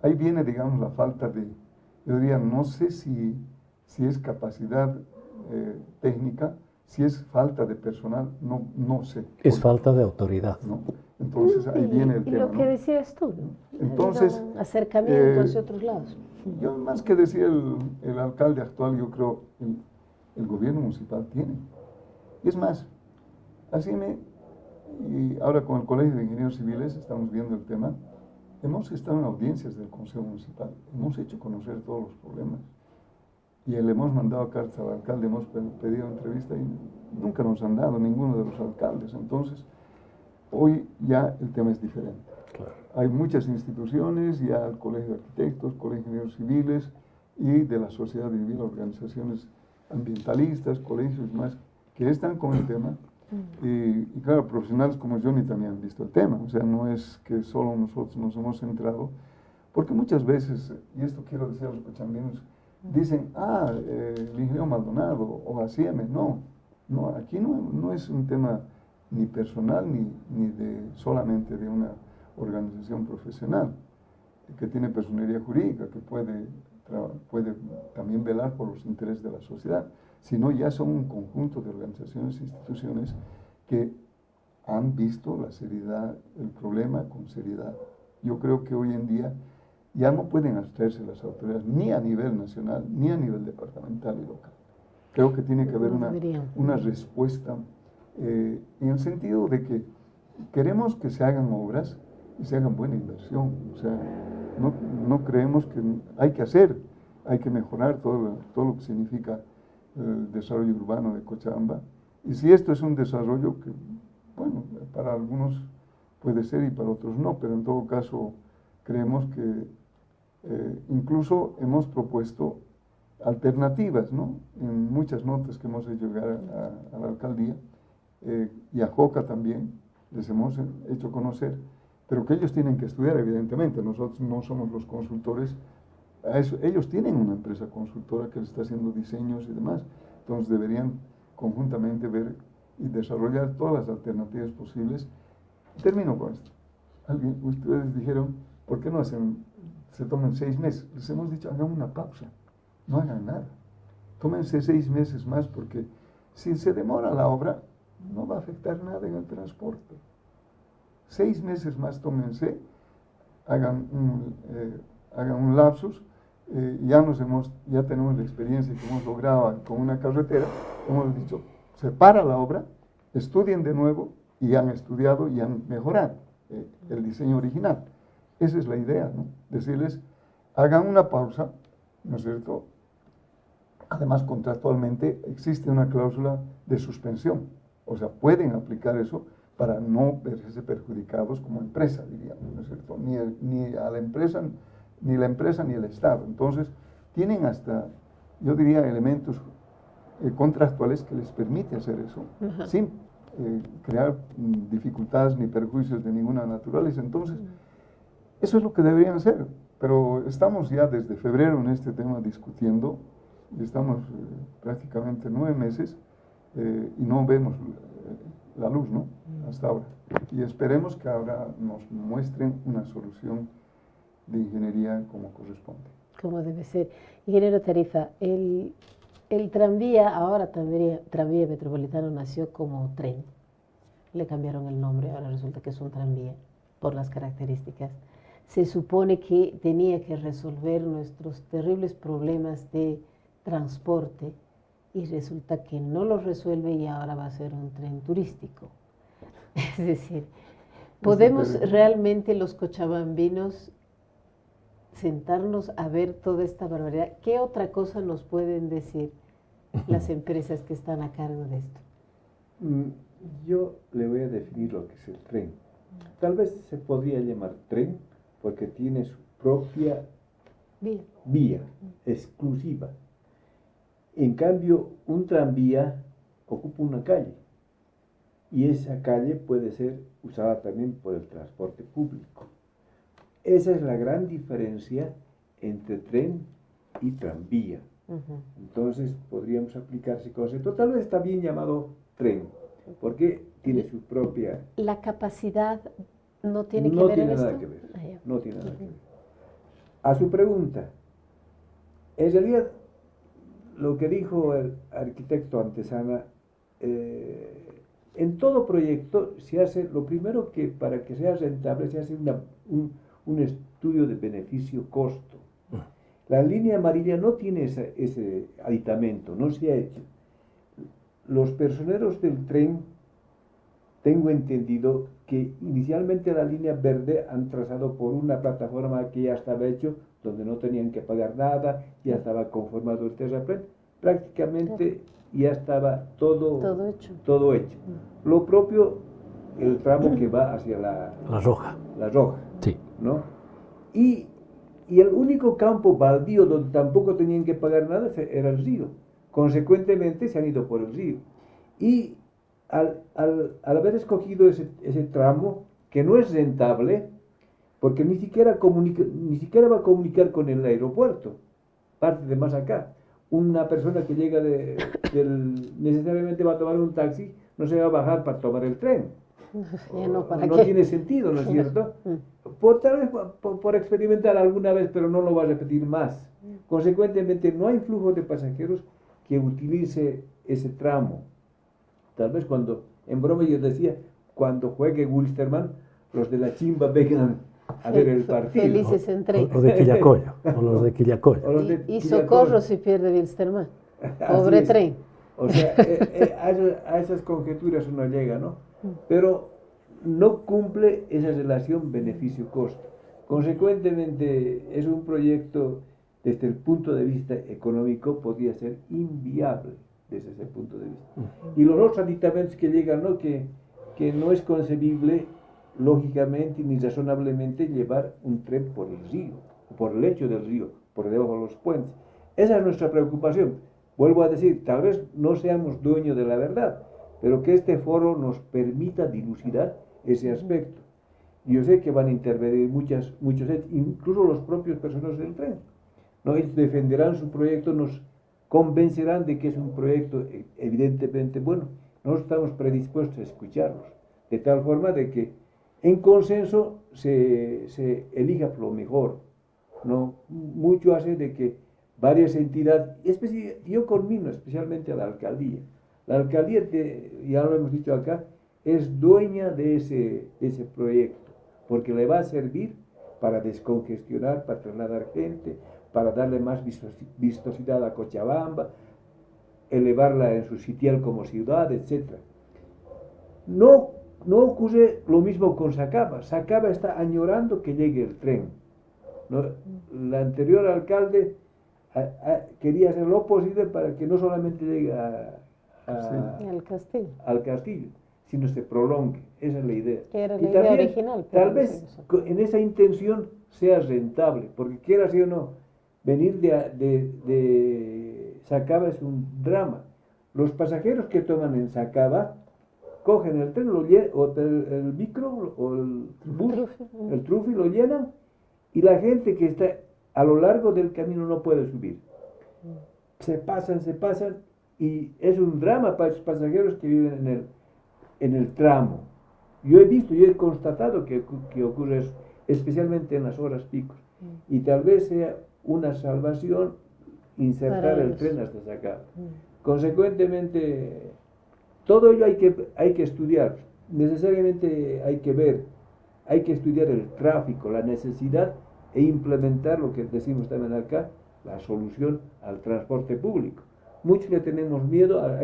ahí viene, digamos, la falta de, yo diría, no sé si es capacidad técnica, si es falta de personal, no sé. Es falta de autoridad. ¿No? Entonces ahí viene el y tema, lo que ¿no? decías tú, ¿no? Entonces, Un acercamiento hacia otros lados. Yo más que decir el alcalde actual, yo creo el gobierno municipal tiene. Y es más, y ahora con el Colegio de Ingenieros Civiles estamos viendo el tema, hemos estado en audiencias del Consejo Municipal, hemos hecho conocer todos los problemas. Y le hemos mandado cartas al alcalde, hemos pedido entrevista y nunca nos han dado ninguno de los alcaldes. Entonces, hoy ya el tema es diferente. Claro. Hay muchas instituciones, ya el Colegio de Arquitectos, Colegio de Ingenieros Civiles y de la sociedad civil, organizaciones ambientalistas, colegios y más, que están con el tema. Y claro, profesionales como Johnny también han visto el tema. O sea, no es que solo nosotros nos hemos centrado, porque muchas veces, y esto quiero decir a los cochambinos, dicen, el ingeniero Maldonado o Hacíame. No, aquí no es un tema ni personal ni solamente de una organización profesional que tiene personería jurídica, que puede también velar por los intereses de la sociedad, sino ya son un conjunto de organizaciones e instituciones que han visto la seriedad, el problema con seriedad. Yo creo que hoy en día ya no pueden abstraerse las autoridades, ni a nivel nacional, ni a nivel departamental y local. Creo que tiene que haber una respuesta en el sentido de que queremos que se hagan obras y se hagan buena inversión. O sea, no creemos que hay que hacer, hay que mejorar todo lo que significa el desarrollo urbano de Cochabamba. Y si esto es un desarrollo que, bueno, para algunos puede ser y para otros no, pero en todo caso creemos que incluso hemos propuesto alternativas, ¿no? En muchas notas que hemos hecho llegar a la alcaldía y a JOCA también, les hemos hecho conocer, pero que ellos tienen que estudiar, evidentemente. Nosotros no somos los consultores. Ellos tienen una empresa consultora que les está haciendo diseños y demás, entonces deberían conjuntamente ver y desarrollar todas las alternativas posibles. Termino con esto. Ustedes dijeron, ¿por qué no se toman 6 meses? Les hemos dicho, hagan una pausa, no hagan nada. Tómense 6 meses más, porque si se demora la obra, no va a afectar nada en el transporte. 6 meses más tómense, hagan un lapsus. Ya tenemos la experiencia que hemos logrado con una carretera. Hemos dicho, se para la obra, estudien de nuevo, y han estudiado y han mejorado el diseño original. Esa es la idea, ¿no? Decirles, hagan una pausa, ¿no es cierto? Además, contractualmente existe una cláusula de suspensión, o sea, pueden aplicar eso para no verse perjudicados como empresa, diríamos, ¿no es cierto? Ni a la empresa, ni el Estado. Entonces, tienen hasta, yo diría, elementos contractuales que les permite hacer eso, sin crear dificultades ni perjuicios de ninguna naturaleza. Entonces, eso es lo que deberían hacer. Pero estamos ya desde febrero en este tema discutiendo, y estamos prácticamente 9 meses y no vemos la luz, ¿no? Hasta ahora. Y esperemos que ahora nos muestren una solución de ingeniería como corresponde. Como debe ser. Ingeniero Tarifa, el tranvía, ahora tranvía metropolitano, nació como tren. Le cambiaron el nombre, ahora resulta que es un tranvía por las características. Se supone que tenía que resolver nuestros terribles problemas de transporte y resulta que no los resuelve y ahora va a ser un tren turístico. Es decir, ¿podemos realmente los cochabambinos sentarnos a ver toda esta barbaridad? ¿Qué otra cosa nos pueden decir las empresas que están a cargo de esto? Yo le voy a definir lo que es el tren. Tal vez se podría llamar tren porque tiene su propia vía exclusiva. En cambio, un tranvía ocupa una calle y esa calle puede ser usada también por el transporte público. Esa es la gran diferencia entre tren y tranvía. Entonces podríamos aplicar ese concepto. Tal vez está bien llamado tren, porque tiene su propia... ¿La capacidad no tiene que ver en esto? No tiene nada que ver. No tiene nada que ver. A su pregunta, en realidad lo que dijo el arquitecto Antesana en todo proyecto se hace, lo primero que para que sea rentable, se hace un estudio de beneficio-costo. La línea amarilla no tiene ese aditamento, no se ha hecho. Los personeros del tren, tengo entendido que inicialmente la línea verde han trazado por una plataforma que ya estaba hecho, donde no tenían que pagar nada, ya estaba conformado el terraplén, prácticamente ya estaba todo hecho. Lo propio, el tramo que va hacia la Roja, sí, ¿no? Y el único campo baldío donde tampoco tenían que pagar nada era el río. Consecuentemente se han ido por el río. Y al haber escogido ese tramo, que no es rentable, porque ni siquiera va a comunicar con el aeropuerto, parte de más acá. Una persona que llega necesariamente va a tomar un taxi, no se va a bajar para tomar el tren. No tiene sentido, ¿no es cierto? Tal vez por experimentar alguna vez, pero no lo va a repetir más. Consecuentemente, no hay flujo de pasajeros que utilice ese tramo. Tal vez en broma yo decía, cuando juegue Wilstermann, los de la Chimba vengan a ver el partido. Felices en tren. O de Quillacollo, o los de Quillacollo. Y socorro si pierde Wilstermann. Pobre tren. O sea, a esas conjeturas uno llega, ¿no? Pero no cumple esa relación beneficio-costo. Consecuentemente, es un proyecto, desde el punto de vista económico, podría ser inviable desde ese punto de vista. Y los otros aditamentos que llegan, ¿no? Que no es concebible, lógicamente ni razonablemente, llevar un tren por el río, por el lecho del río, por debajo de los puentes. Esa es nuestra preocupación. Vuelvo a decir, tal vez no seamos dueños de la verdad, pero que este foro nos permita dilucidar ese aspecto. Yo sé que van a intervenir muchos hechos, incluso los propios personajes del tren. ¿No? Ellos defenderán su proyecto, nos convencerán de que es un proyecto evidentemente bueno. Nosotros estamos predispuestos a escucharlos, de tal forma de que en consenso se elija lo mejor. ¿No? Mucho hace de que varias entidades, yo conmino especialmente a la alcaldía. La alcaldía, ya lo hemos dicho acá, es dueña de ese proyecto, porque le va a servir para descongestionar, para trasladar gente, para darle más vistosidad a Cochabamba, elevarla en su sitial como ciudad, etc. No ocurre lo mismo con Sacaba. Sacaba está añorando que llegue el tren, ¿no? El anterior alcalde quería hacer lo posible para que no solamente llegue al castillo, sino se prolongue. Esa es la idea. Que era la idea original. Tal vez en esa intención sea rentable, porque quiera sí o no, venir de Sacaba es un drama. Los pasajeros que toman en Sacaba cogen el tren, o el micro o el bus, el trufi, lo llenan, y la gente que está a lo largo del camino no puede subir. Se pasan, y es un drama para los pasajeros que viven en el tramo. Yo he constatado que ocurre eso, especialmente en las horas picos. Y tal vez sea una salvación insertar el tren hasta Sacaba. Consecuentemente, todo ello hay que estudiar. Necesariamente hay que ver, hay que estudiar el tráfico, la necesidad, e implementar lo que decimos también acá, la solución al transporte público. Muchos le tenemos miedo a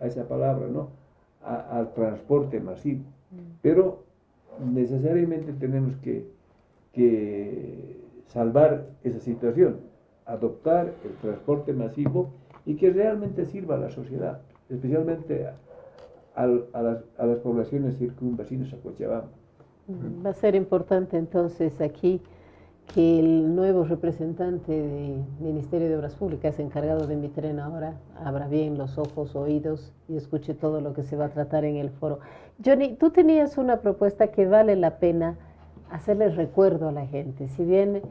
esa palabra, ¿no? Al transporte masivo. Pero necesariamente tenemos que salvar esa situación, adoptar el transporte masivo y que realmente sirva a la sociedad, especialmente a las poblaciones circunvecinas a Cochabamba. Va a ser importante entonces aquí que el nuevo representante del Ministerio de Obras Públicas encargado de Mi Tren ahora abra bien los ojos, oídos y escuche todo lo que se va a tratar en el foro. Johnny, tú tenías una propuesta que vale la pena hacerle recuerdo a la gente. Si bien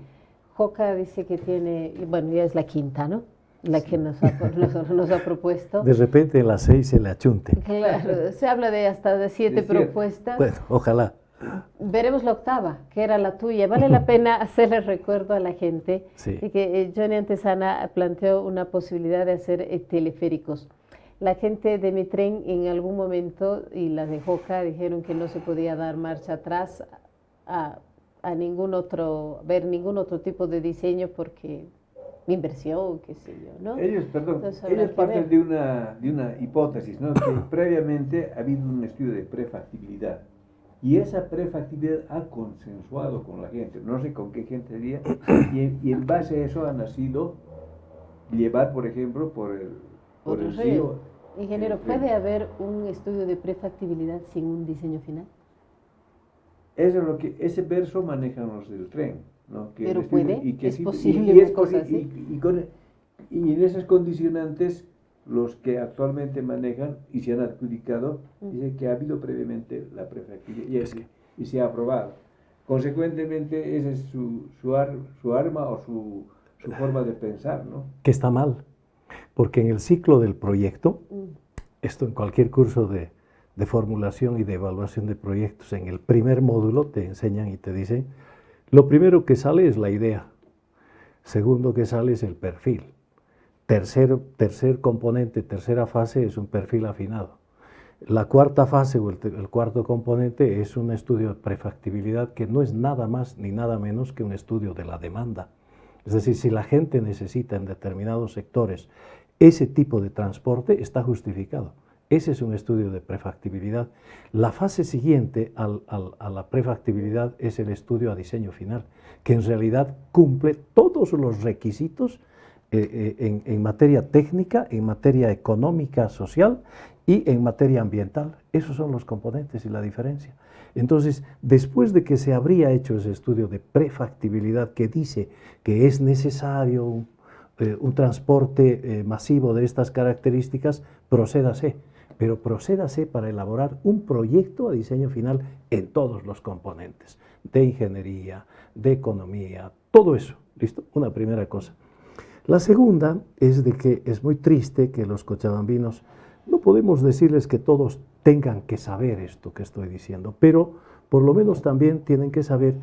Joca dice que tiene, bueno, ya es la quinta, ¿no? La que nos ha propuesto. De repente en las 6 se le achunte. Claro, se habla de hasta de 7 propuestas. Bueno, ojalá. Veremos la octava, que era la tuya. Vale la pena hacerle recuerdo a la gente de que Johnny Antesana planteó una posibilidad de hacer teleféricos. La gente de Mi Tren en algún momento y la de Joca dijeron que no se podía dar marcha atrás a ningún otro, ver ningún otro tipo de diseño porque inversión, qué sé yo, ¿no? Ellos, perdón, Entonces, habrá ellos que parten ver. de una hipótesis, ¿no? Que previamente ha habido un estudio de prefactibilidad y esa prefactibilidad ha consensuado con la gente, no sé con qué gente sería, y en base a eso ha nacido llevar, por ejemplo, por Otro el rollo. río. Ingeniero, el tren. ¿puede haber un estudio de prefactibilidad sin un diseño final? Eso es lo que, ese verso manejan los del tren, ¿no? Que el Pero estudio- puede, y que es sí- posible y una es cosa posi- así. y en esas condicionantes, los que actualmente manejan y se han adjudicado, dicen que ha habido previamente la prefactibilidad y se ha aprobado. Consecuentemente, esa es su arma o su forma de pensar, ¿no? Que está mal, porque en el ciclo del proyecto, esto en cualquier curso de formulación y de evaluación de proyectos, en el primer módulo te enseñan y te dicen, lo primero que sale es la idea, segundo que sale es el perfil, tercer componente, tercera fase es un perfil afinado. La cuarta fase o el cuarto componente es un estudio de prefactibilidad que no es nada más ni nada menos que un estudio de la demanda. Es decir, si la gente necesita en determinados sectores ese tipo de transporte, está justificado. Ese es un estudio de prefactibilidad. La fase siguiente a la prefactibilidad es el estudio a diseño final, que en realidad cumple todos los requisitos en materia técnica, en materia económica, social y en materia ambiental. Esos son los componentes y la diferencia. Entonces, después de que se habría hecho ese estudio de prefactibilidad que dice que es necesario un transporte masivo de estas características, procédase, pero procédase para elaborar un proyecto a diseño final en todos los componentes, de ingeniería, de economía, todo eso, ¿listo? Una primera cosa. La segunda es de que es muy triste que los cochabambinos, no podemos decirles que todos tengan que saber esto que estoy diciendo, pero por lo menos también tienen que saber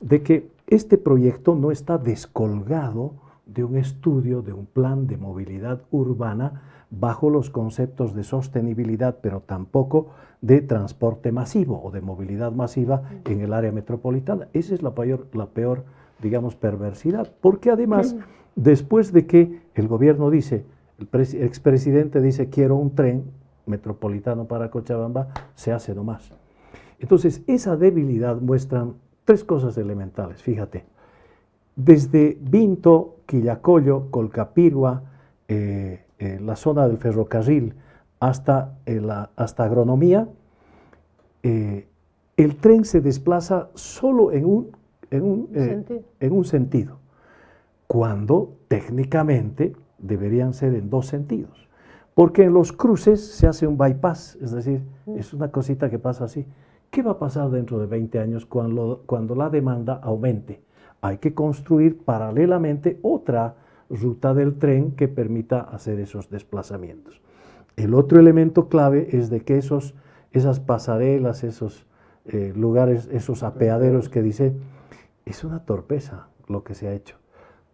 de que este proyecto no está descolgado de un estudio, de un plan de movilidad urbana bajo los conceptos de sostenibilidad, pero tampoco de transporte masivo o de movilidad masiva en el área metropolitana. Esa es la peor, digamos, perversidad, porque además, después de que el gobierno dice, el expresidente dice quiero un tren metropolitano para Cochabamba, se hace nomás. Entonces, esa debilidad muestra tres cosas elementales, fíjate. Desde Vinto, Quillacollo, Colcapirgua, la zona del ferrocarril, hasta agronomía, el tren se desplaza solo en un sentido, cuando técnicamente deberían ser en dos sentidos. Porque en los cruces se hace un bypass, es decir, es una cosita que pasa así. ¿Qué va a pasar dentro de 20 años cuando la demanda aumente? Hay que construir paralelamente otra ruta del tren que permita hacer esos desplazamientos. El otro elemento clave es de que esas pasarelas, esos lugares, esos apeaderos que dice, es una torpeza lo que se ha hecho.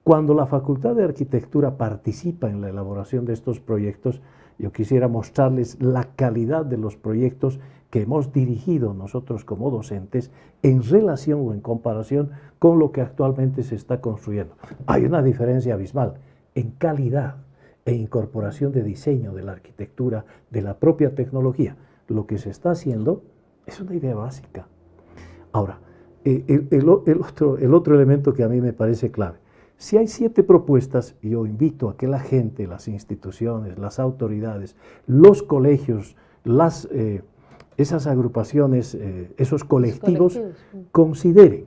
Cuando la Facultad de Arquitectura participa en la elaboración de estos proyectos, yo quisiera mostrarles la calidad de los proyectos que hemos dirigido nosotros como docentes en relación o en comparación con lo que actualmente se está construyendo. Hay una diferencia abismal en calidad e incorporación de diseño de la arquitectura, de la propia tecnología. Lo que se está haciendo es una idea básica. Ahora, el otro elemento que a mí me parece clave. Si hay 7 propuestas, yo invito a que la gente, las instituciones, las autoridades, los colegios, esas agrupaciones, esos colectivos, consideren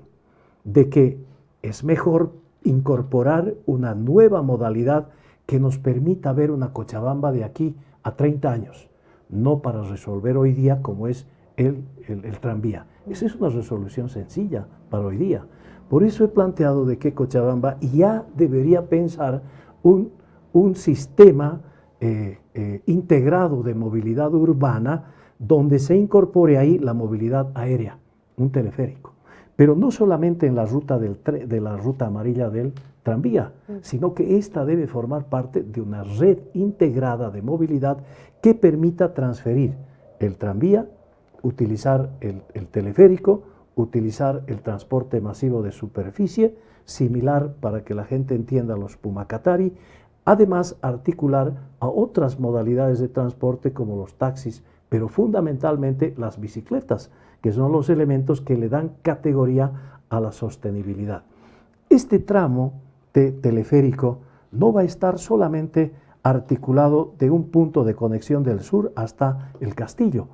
de que es mejor incorporar una nueva modalidad que nos permita ver una Cochabamba de aquí a 30 años, no para resolver hoy día como es el tranvía. Esa es una resolución sencilla para hoy día. Por eso he planteado de que Cochabamba ya debería pensar un sistema integrado de movilidad urbana donde se incorpore ahí la movilidad aérea, un teleférico. Pero no solamente en la ruta de la ruta amarilla del tranvía, sino que esta debe formar parte de una red integrada de movilidad que permita transferir el tranvía, utilizar el teleférico, utilizar el transporte masivo de superficie, similar para que la gente entienda los Pumacatari, además articular a otras modalidades de transporte como los taxis, pero fundamentalmente las bicicletas, que son los elementos que le dan categoría a la sostenibilidad. Este tramo de teleférico no va a estar solamente articulado de un punto de conexión del sur hasta el Castillo,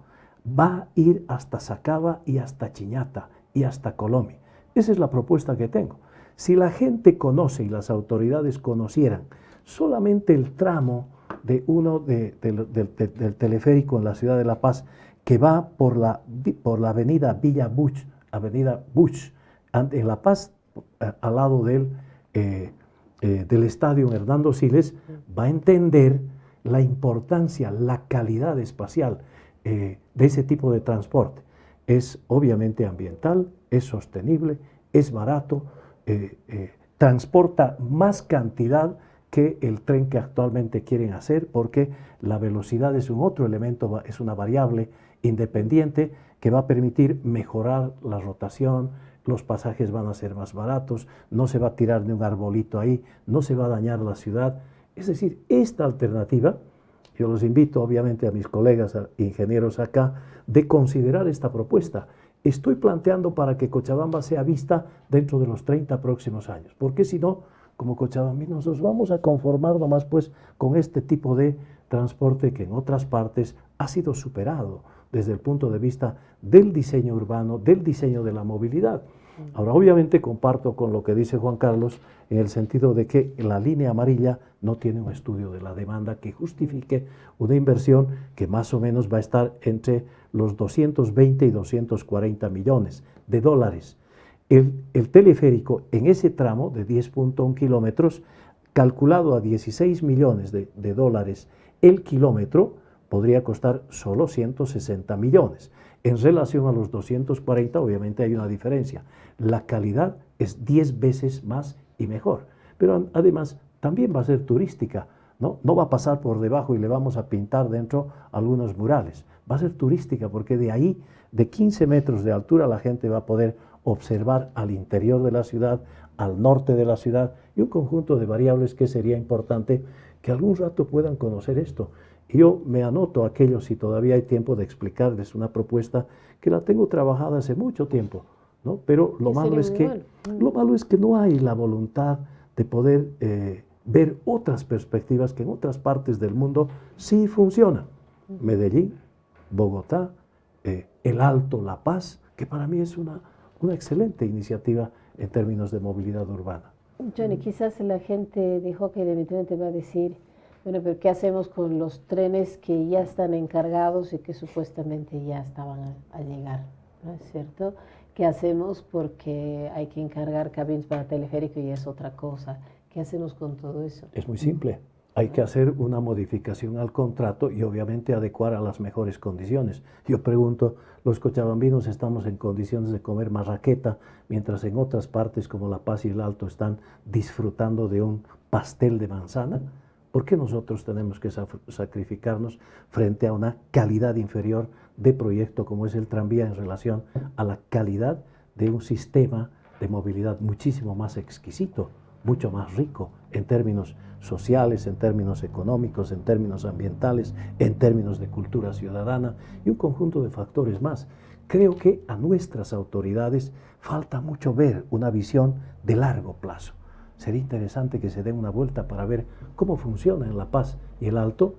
va a ir hasta Sacaba y hasta Chiñata y hasta Colomi. Esa es la propuesta que tengo. Si la gente conoce y las autoridades conocieran solamente el tramo de del teleférico en la ciudad de La Paz, que va por la avenida Villa Buch, avenida Buch, en La Paz, al lado del estadio Hernando Siles, va a entender la importancia, la calidad espacial de ese tipo de transporte. Es obviamente ambiental, es sostenible, es barato, transporta más cantidad que el tren que actualmente quieren hacer, porque la velocidad es un otro elemento, es una variable independiente que va a permitir mejorar la rotación, los pasajes van a ser más baratos, no se va a tirar de un arbolito ahí, no se va a dañar la ciudad. Es decir, esta alternativa, yo los invito obviamente a mis colegas ingenieros acá, de considerar esta propuesta. Estoy planteando para que Cochabamba sea vista dentro de los 30 próximos años, porque si no, como cochabambinos nos vamos a conformar nomás pues con este tipo de transporte que en otras partes ha sido superado desde el punto de vista del diseño urbano, del diseño de la movilidad. Ahora, obviamente comparto con lo que dice Juan Carlos en el sentido de que la línea amarilla no tiene un estudio de la demanda que justifique una inversión que más o menos va a estar entre los 220 y 240 millones de dólares. El teleférico en ese tramo de 10.1 kilómetros, calculado a 16 millones de dólares el kilómetro, podría costar solo 160 millones. En relación a los 240, obviamente hay una diferencia. La calidad es 10 veces más y mejor. Pero además también va a ser turística, ¿no? No va a pasar por debajo y le vamos a pintar dentro algunos murales. Va a ser turística porque de ahí, de 15 metros de altura, la gente va a poder observar al interior de la ciudad, al norte de la ciudad y un conjunto de variables que sería importante que algún rato puedan conocer esto. Y yo me anoto a aquellos, si todavía hay tiempo, de explicarles una propuesta que la tengo trabajada hace mucho tiempo, ¿no? Pero lo malo es que no hay la voluntad de poder ver otras perspectivas que en otras partes del mundo sí funcionan. Medellín, Bogotá, El Alto, La Paz, que para mí es una excelente iniciativa en términos de movilidad urbana. Johnny, quizás la gente dijo que evidentemente va a decir, bueno, pero ¿qué hacemos con los trenes que ya están encargados y que supuestamente ya estaban a llegar? ¿No es cierto? ¿Qué hacemos? Porque hay que encargar cabines para teleférico y es otra cosa. ¿Qué hacemos con todo eso? Es muy simple. Hay que hacer una modificación al contrato y obviamente adecuar a las mejores condiciones. Yo pregunto, ¿los cochabambinos estamos en condiciones de comer marraqueta, mientras en otras partes como La Paz y el Alto están disfrutando de un pastel de manzana? ¿Por qué nosotros tenemos que sacrificarnos frente a una calidad inferior de proyecto como es el tranvía en relación a la calidad de un sistema de movilidad muchísimo más exquisito, mucho más rico en términos sociales, en términos económicos, en términos ambientales, en términos de cultura ciudadana y un conjunto de factores más? Creo que a nuestras autoridades falta mucho ver una visión de largo plazo. Sería interesante que se den una vuelta para ver cómo funciona en La Paz y el Alto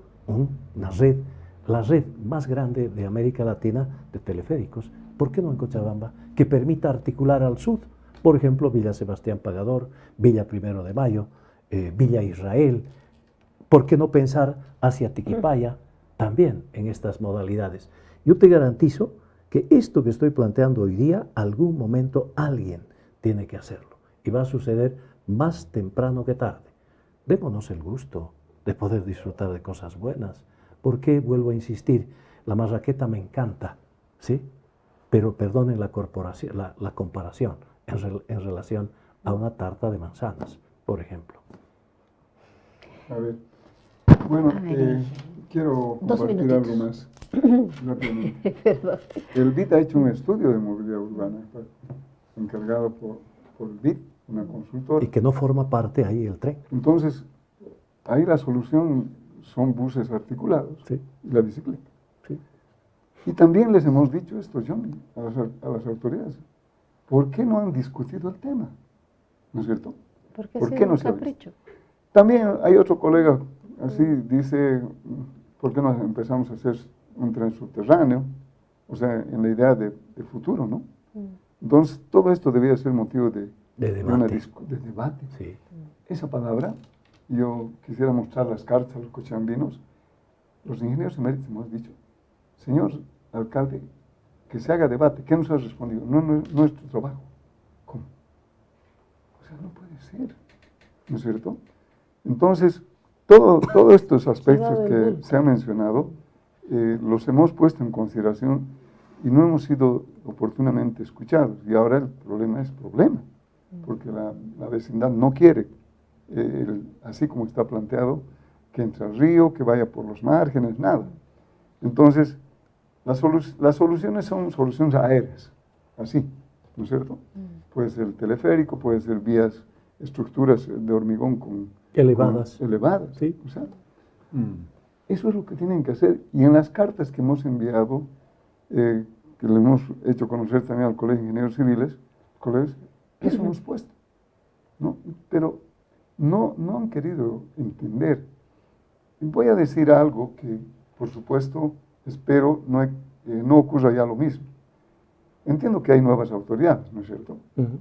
la red más grande de América Latina de teleféricos. ¿Por qué no en Cochabamba? Que permita articular al sur, por ejemplo, Villa Sebastián Pagador, Villa Primero de Mayo, Villa Israel. ¿Por qué no pensar hacia Tiquipaya también en estas modalidades? Yo te garantizo que esto que estoy planteando hoy día, algún momento alguien tiene que hacerlo. Y va a suceder más temprano que tarde. Démonos el gusto de poder disfrutar de cosas buenas. Porque, vuelvo a insistir, la marraqueta me encanta, ¿sí? Pero perdonen la comparación en relación a una tarta de manzanas. por ejemplo? A ver, bueno, quiero 2 compartir minutitos. algo más rápidamente. Perdón. El BID ha hecho un estudio de movilidad urbana, encargado por el BID, una consultora. Y que no forma parte ahí el tren. Entonces, ahí la solución son buses articulados Sí. y la bicicleta. Sí. Y también les hemos dicho esto, Johnny, a las autoridades. ¿Por qué no han discutido el tema? ¿No es cierto? Porque ¿Por ha qué sido no un se ha visto? capricho. También hay otro colega, así dice, ¿por qué no empezamos a hacer un tren subterráneo? O sea, en la idea de futuro, ¿no? Entonces, todo esto debía ser motivo de debate. de debate. Sí. Esa palabra, yo quisiera mostrar las cartas a los cochabambinos. Los ingenieros eméritos hemos dicho, señor alcalde, que se haga debate. ¿Qué nos has respondido? No es nuestro trabajo. ¿Cómo? O sea, no puede ser. ¿No es cierto? Entonces, todos estos aspectos Llegado el que bulto. se han mencionado, los hemos puesto en consideración y no hemos sido oportunamente escuchados. Y ahora el problema es problema, porque la vecindad no quiere, así como está planteado, que entre al río, que vaya por los márgenes, nada. Entonces, las soluciones son soluciones aéreas, así, ¿no es cierto? Puede ser teleférico, puede ser vías, estructuras de hormigón Elevadas. elevadas. Sí. O sea, eso es lo que tienen que hacer. Y en las cartas que hemos enviado, que le hemos hecho conocer también al Colegio de Ingenieros Civiles, eso hemos puesto. ¿No? Pero no han querido entender. Voy a decir algo que, por supuesto, espero no ocurra ya lo mismo. Entiendo que hay nuevas autoridades, ¿no es cierto? Ujú.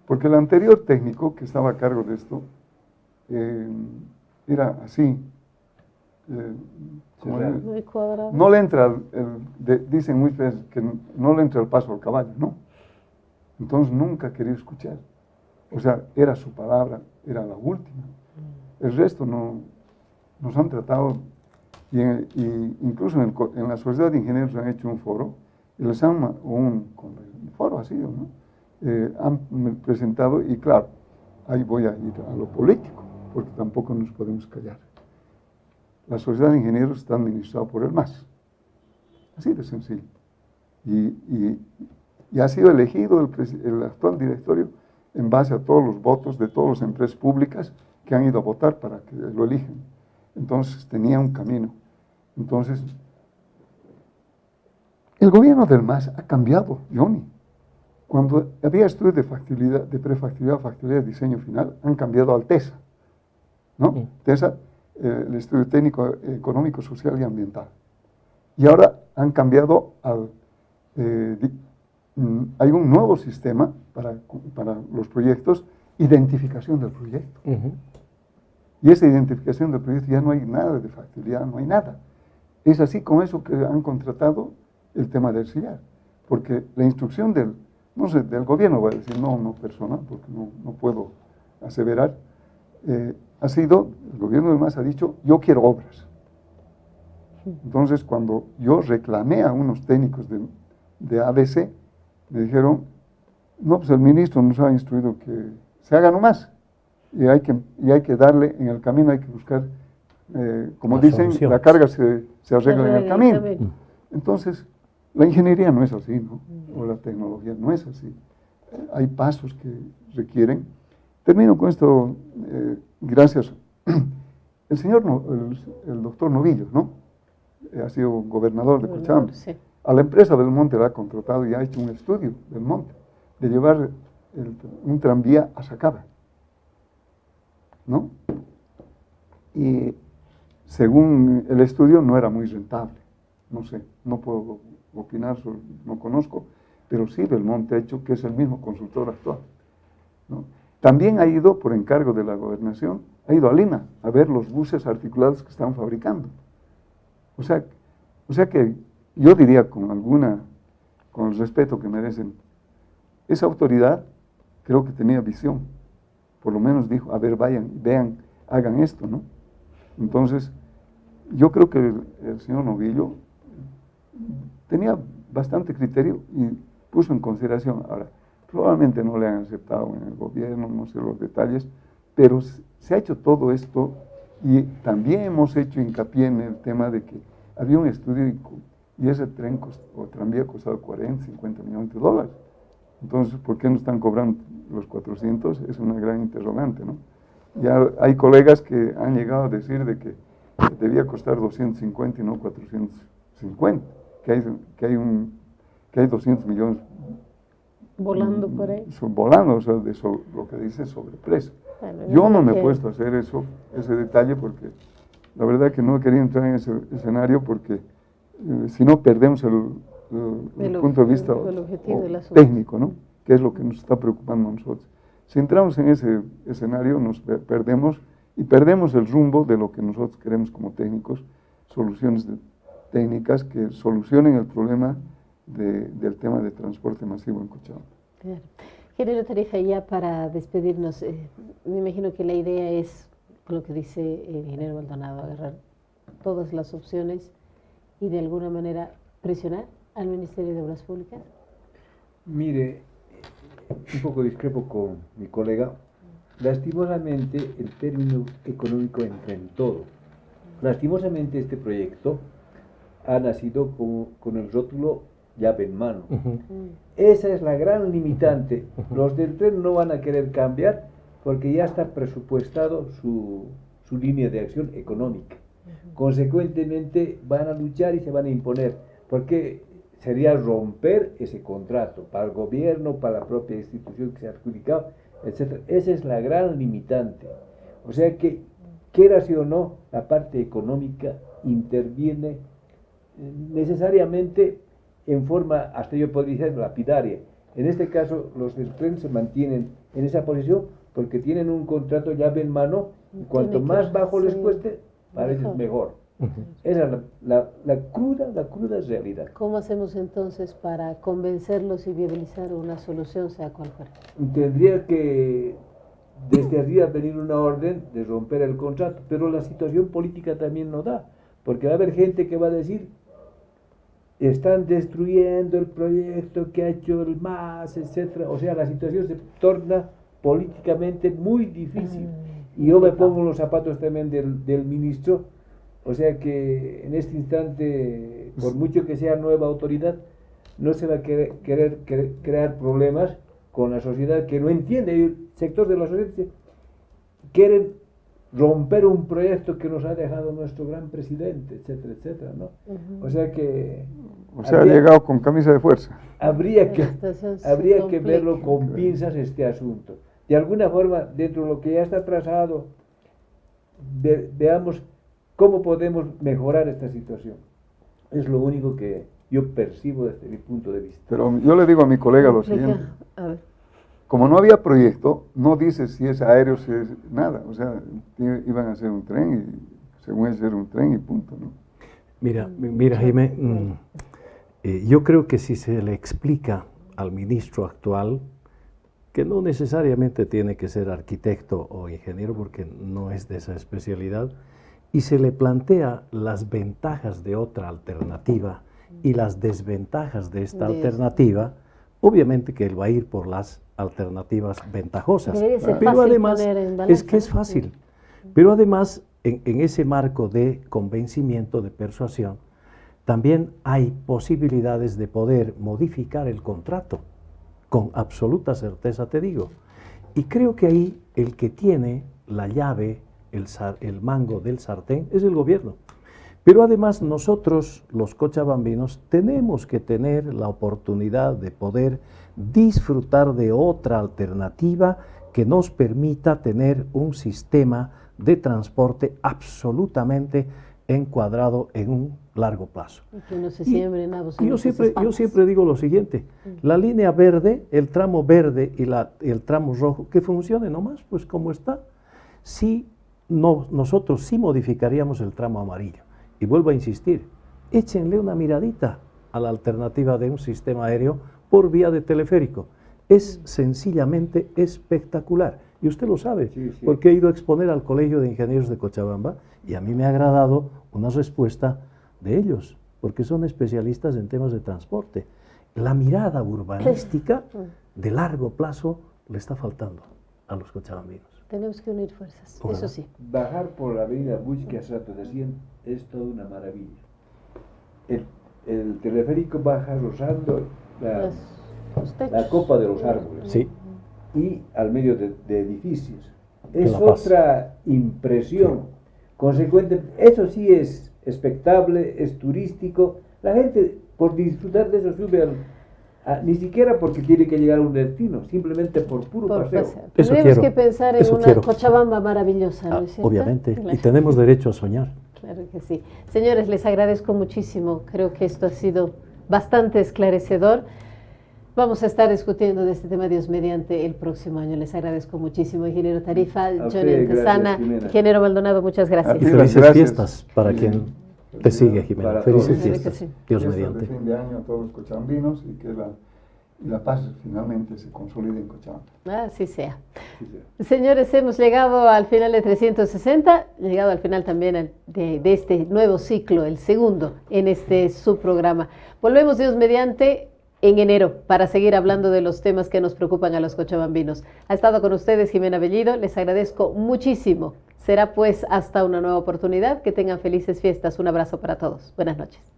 Porque el anterior técnico que estaba a cargo de esto era así. Como Cerrado. Muy cuadrado. no le entra, dicen muchas veces que no le entra el paso al caballo, ¿no? Entonces nunca quería escuchar. O sea, era su palabra, era la última. El resto nos han tratado, y incluso en la Sociedad de Ingenieros han hecho un foro, y les han, un foro así, ¿no? Han presentado, y claro, ahí voy a ir a lo político, porque tampoco nos podemos callar. La Sociedad de Ingenieros está administrada por el MAS, así de sencillo. Y ha sido elegido el actual directorio en base a todos los votos de todas las empresas públicas que han ido a votar para que lo elijan. Entonces tenía un camino. Entonces, el gobierno del MAS ha cambiado, Johnny. Cuando había estudios de factibilidad, de prefactibilidad, factibilidad de diseño final, han cambiado al TESA, ¿no? Sí. TESA, el Estudio Técnico Económico, Social y Ambiental. Y ahora han cambiado hay un nuevo sistema para los proyectos, identificación del proyecto. Ujú. Y esa identificación del proyecto ya no hay nada de factibilidad, no hay nada. Es así con eso que han contratado el tema del sillar. Porque la instrucción del gobierno, voy a decir, no personal, porque no puedo aseverar, ha sido, el gobierno del MAS ha dicho, yo quiero obras. Entonces, cuando yo reclamé a unos técnicos de ABC, me dijeron, no, pues el ministro nos ha instruido que se haga nomás. Y hay que darle, en el camino hay que buscar, como Las dicen, soluciones. la carga se arregla en el camino. Entonces, la ingeniería no es así, ¿no? O la tecnología no es así. Hay pasos que requieren. Termino con esto, gracias. El señor, el doctor Novillo, ¿no? Ha sido gobernador de Cochabamba. Sí. A la empresa Belmonte la ha contratado y ha hecho un estudio, Belmonte, de llevar un tranvía a Sacaba, ¿no? Y según el estudio no era muy rentable. No sé, no puedo opinar, no conozco, pero sí Belmonte ha hecho, que es el mismo consultor actual, ¿no? También ha ido, por encargo de la gobernación, ha ido a Lima a ver los buses articulados que están fabricando. O sea que yo diría con el respeto que merecen, esa autoridad creo que tenía visión. Por lo menos dijo, a ver, vayan, vean, hagan esto, ¿no? Entonces, yo creo que el señor Novillo tenía bastante criterio y puso en consideración. Ahora, probablemente no le han aceptado en el gobierno, no sé los detalles, pero se ha hecho todo esto y también hemos hecho hincapié en el tema de que había un estudio y ese tren o tranvía costado 40, 50 millones de dólares. Entonces, ¿por qué no están cobrando los 400? Es una gran interrogante, ¿no? Ya hay colegas que han llegado a decir de que debía costar 250 y no 450, que hay 200 millones volando por ahí. Volando, o sea, lo que dice sobreprecio. Bueno, Yo no me he puesto a hacer ese detalle porque la verdad que no quería entrar en ese escenario porque si no perdemos el punto de vista el objetivo del asunto. técnico, ¿no? Que es lo que nos está preocupando a nosotros. Si entramos en ese escenario nos perdemos y perdemos el rumbo de lo que nosotros queremos como técnicos, soluciones técnicas que solucionen el problema del tema de transporte masivo en Cochabamba. Claro. Ingeniero Tarifa, ya para despedirnos, me imagino que la idea es, lo que dice el ingeniero Maldonado, agarrar todas las opciones y de alguna manera presionar al Ministerio de Obras Públicas. Mire, un poco discrepo con mi colega. Lastimosamente el término económico entra en todo. Lastimosamente este proyecto ha nacido con el rótulo llave en mano. Esa es la gran limitante. Los del tren no van a querer cambiar porque ya está presupuestado su línea de acción económica. Consecuentemente van a luchar y se van a imponer, porque sería romper ese contrato para el gobierno, para la propia institución que se ha adjudicado, etc. Esa es la gran limitante. O sea que, quiera sí o no, la parte económica interviene necesariamente en forma, hasta yo podría decir, lapidaria. En este caso, los del tren se mantienen en esa posición porque tienen un contrato llave en mano y cuanto más bajo les cueste, para ellos es mejor. Esa es la cruda realidad. ¿Cómo hacemos entonces para convencerlos y viabilizar una solución, sea cual fuera? Tendría que desde arriba venir una orden de romper el contrato, pero la situación política también no da, porque va a haber gente que va a decir: están destruyendo el proyecto que ha hecho el MAS, etcétera. O sea, la situación se torna políticamente muy difícil. Y yo me pongo en los zapatos también del ministro. O sea que en este instante, por mucho que sea nueva autoridad, no se va a querer crear problemas con la sociedad que no entiende. El sector de la sociedad quieren romper un proyecto que nos ha dejado nuestro gran presidente, etcétera, etcétera, ¿no? O sea que... ha llegado con camisa de fuerza. Habría que verlo con pinzas este asunto. De alguna forma, dentro de lo que ya está trazado, veamos cómo podemos mejorar esta situación. Es lo único que yo percibo desde mi punto de vista. Pero yo le digo a mi colega lo siguiente. Como no había proyecto, no dice si es aéreo, si es nada. O sea, iban a hacer un tren y según él era un tren y punto, ¿no? Mira, Jaime, yo creo que si se le explica al ministro actual, que no necesariamente tiene que ser arquitecto o ingeniero porque no es de esa especialidad, y se le plantea las ventajas de otra alternativa y las desventajas de esta alternativa, obviamente que él va a ir por las alternativas ventajosas. Pero además, es que es fácil, pero además en ese marco de convencimiento, de persuasión, también hay posibilidades de poder modificar el contrato, con absoluta certeza te digo. Y creo que ahí el que tiene la llave, el mango del sartén, es el gobierno. Pero además nosotros, los cochabambinos, tenemos que tener la oportunidad de poder disfrutar de otra alternativa que nos permita tener un sistema de transporte absolutamente encuadrado en un largo plazo. Que no se siembren nabos. Yo siempre digo lo siguiente: la línea verde, el tramo verde y el tramo rojo, que funcione nomás, pues como está. Si no, nosotros sí modificaríamos el tramo amarillo. Y vuelvo a insistir, échenle una miradita a la alternativa de un sistema aéreo por vía de teleférico. Es sencillamente espectacular. Y usted lo sabe, porque he ido a exponer al Colegio de Ingenieros de Cochabamba y a mí me ha agradado una respuesta de ellos, porque son especialistas en temas de transporte. La mirada urbanística de largo plazo le está faltando a los cochabambinos. tenemos que unir fuerzas, Ojalá. eso sí. Bajar por la avenida Bush Santo de 100 es toda una maravilla. El teleférico baja rozando Los techos. la copa de los árboles Sí, y al medio de edificios. En Es La Paz. otra impresión. Consecuente, eso sí es expectable, es turístico. La gente, por disfrutar de eso, sube ni siquiera porque tiene que llegar a un destino, simplemente por puro Por paseo. paseo. Eso Tenemos quiero, que pensar en eso una quiero. Cochabamba maravillosa, ¿no es cierto? obviamente. Claro. Y tenemos derecho a soñar. Claro que sí. Señores, les agradezco muchísimo. Creo que esto ha sido bastante esclarecedor. Vamos a estar discutiendo de este tema, Dios mediante, el próximo año. Les agradezco muchísimo, ingeniero Tarifa, A usted, Johnny Antesana, gracias, Jimena. ingeniero Maldonado, muchas A gracias. ti, Y las felices gracias. fiestas para quien te sigue, Jimena. Para Felices todos. Claro que fiestas. sí. Dios Fiestas mediante. de fin de año a todos los cochabambinos y que la paz finalmente se consolide en Cochabamba. Así sea. Sí, sí. Señores, hemos llegado al final de 360, llegado al final también de este nuevo ciclo, el segundo en este subprograma. Volvemos, Dios mediante, en enero para seguir hablando de los temas que nos preocupan a los cochabambinos. Ha estado con ustedes Jimena Bellido, les agradezco muchísimo. Será pues hasta una nueva oportunidad. Que tengan felices fiestas. Un abrazo para todos. Buenas noches.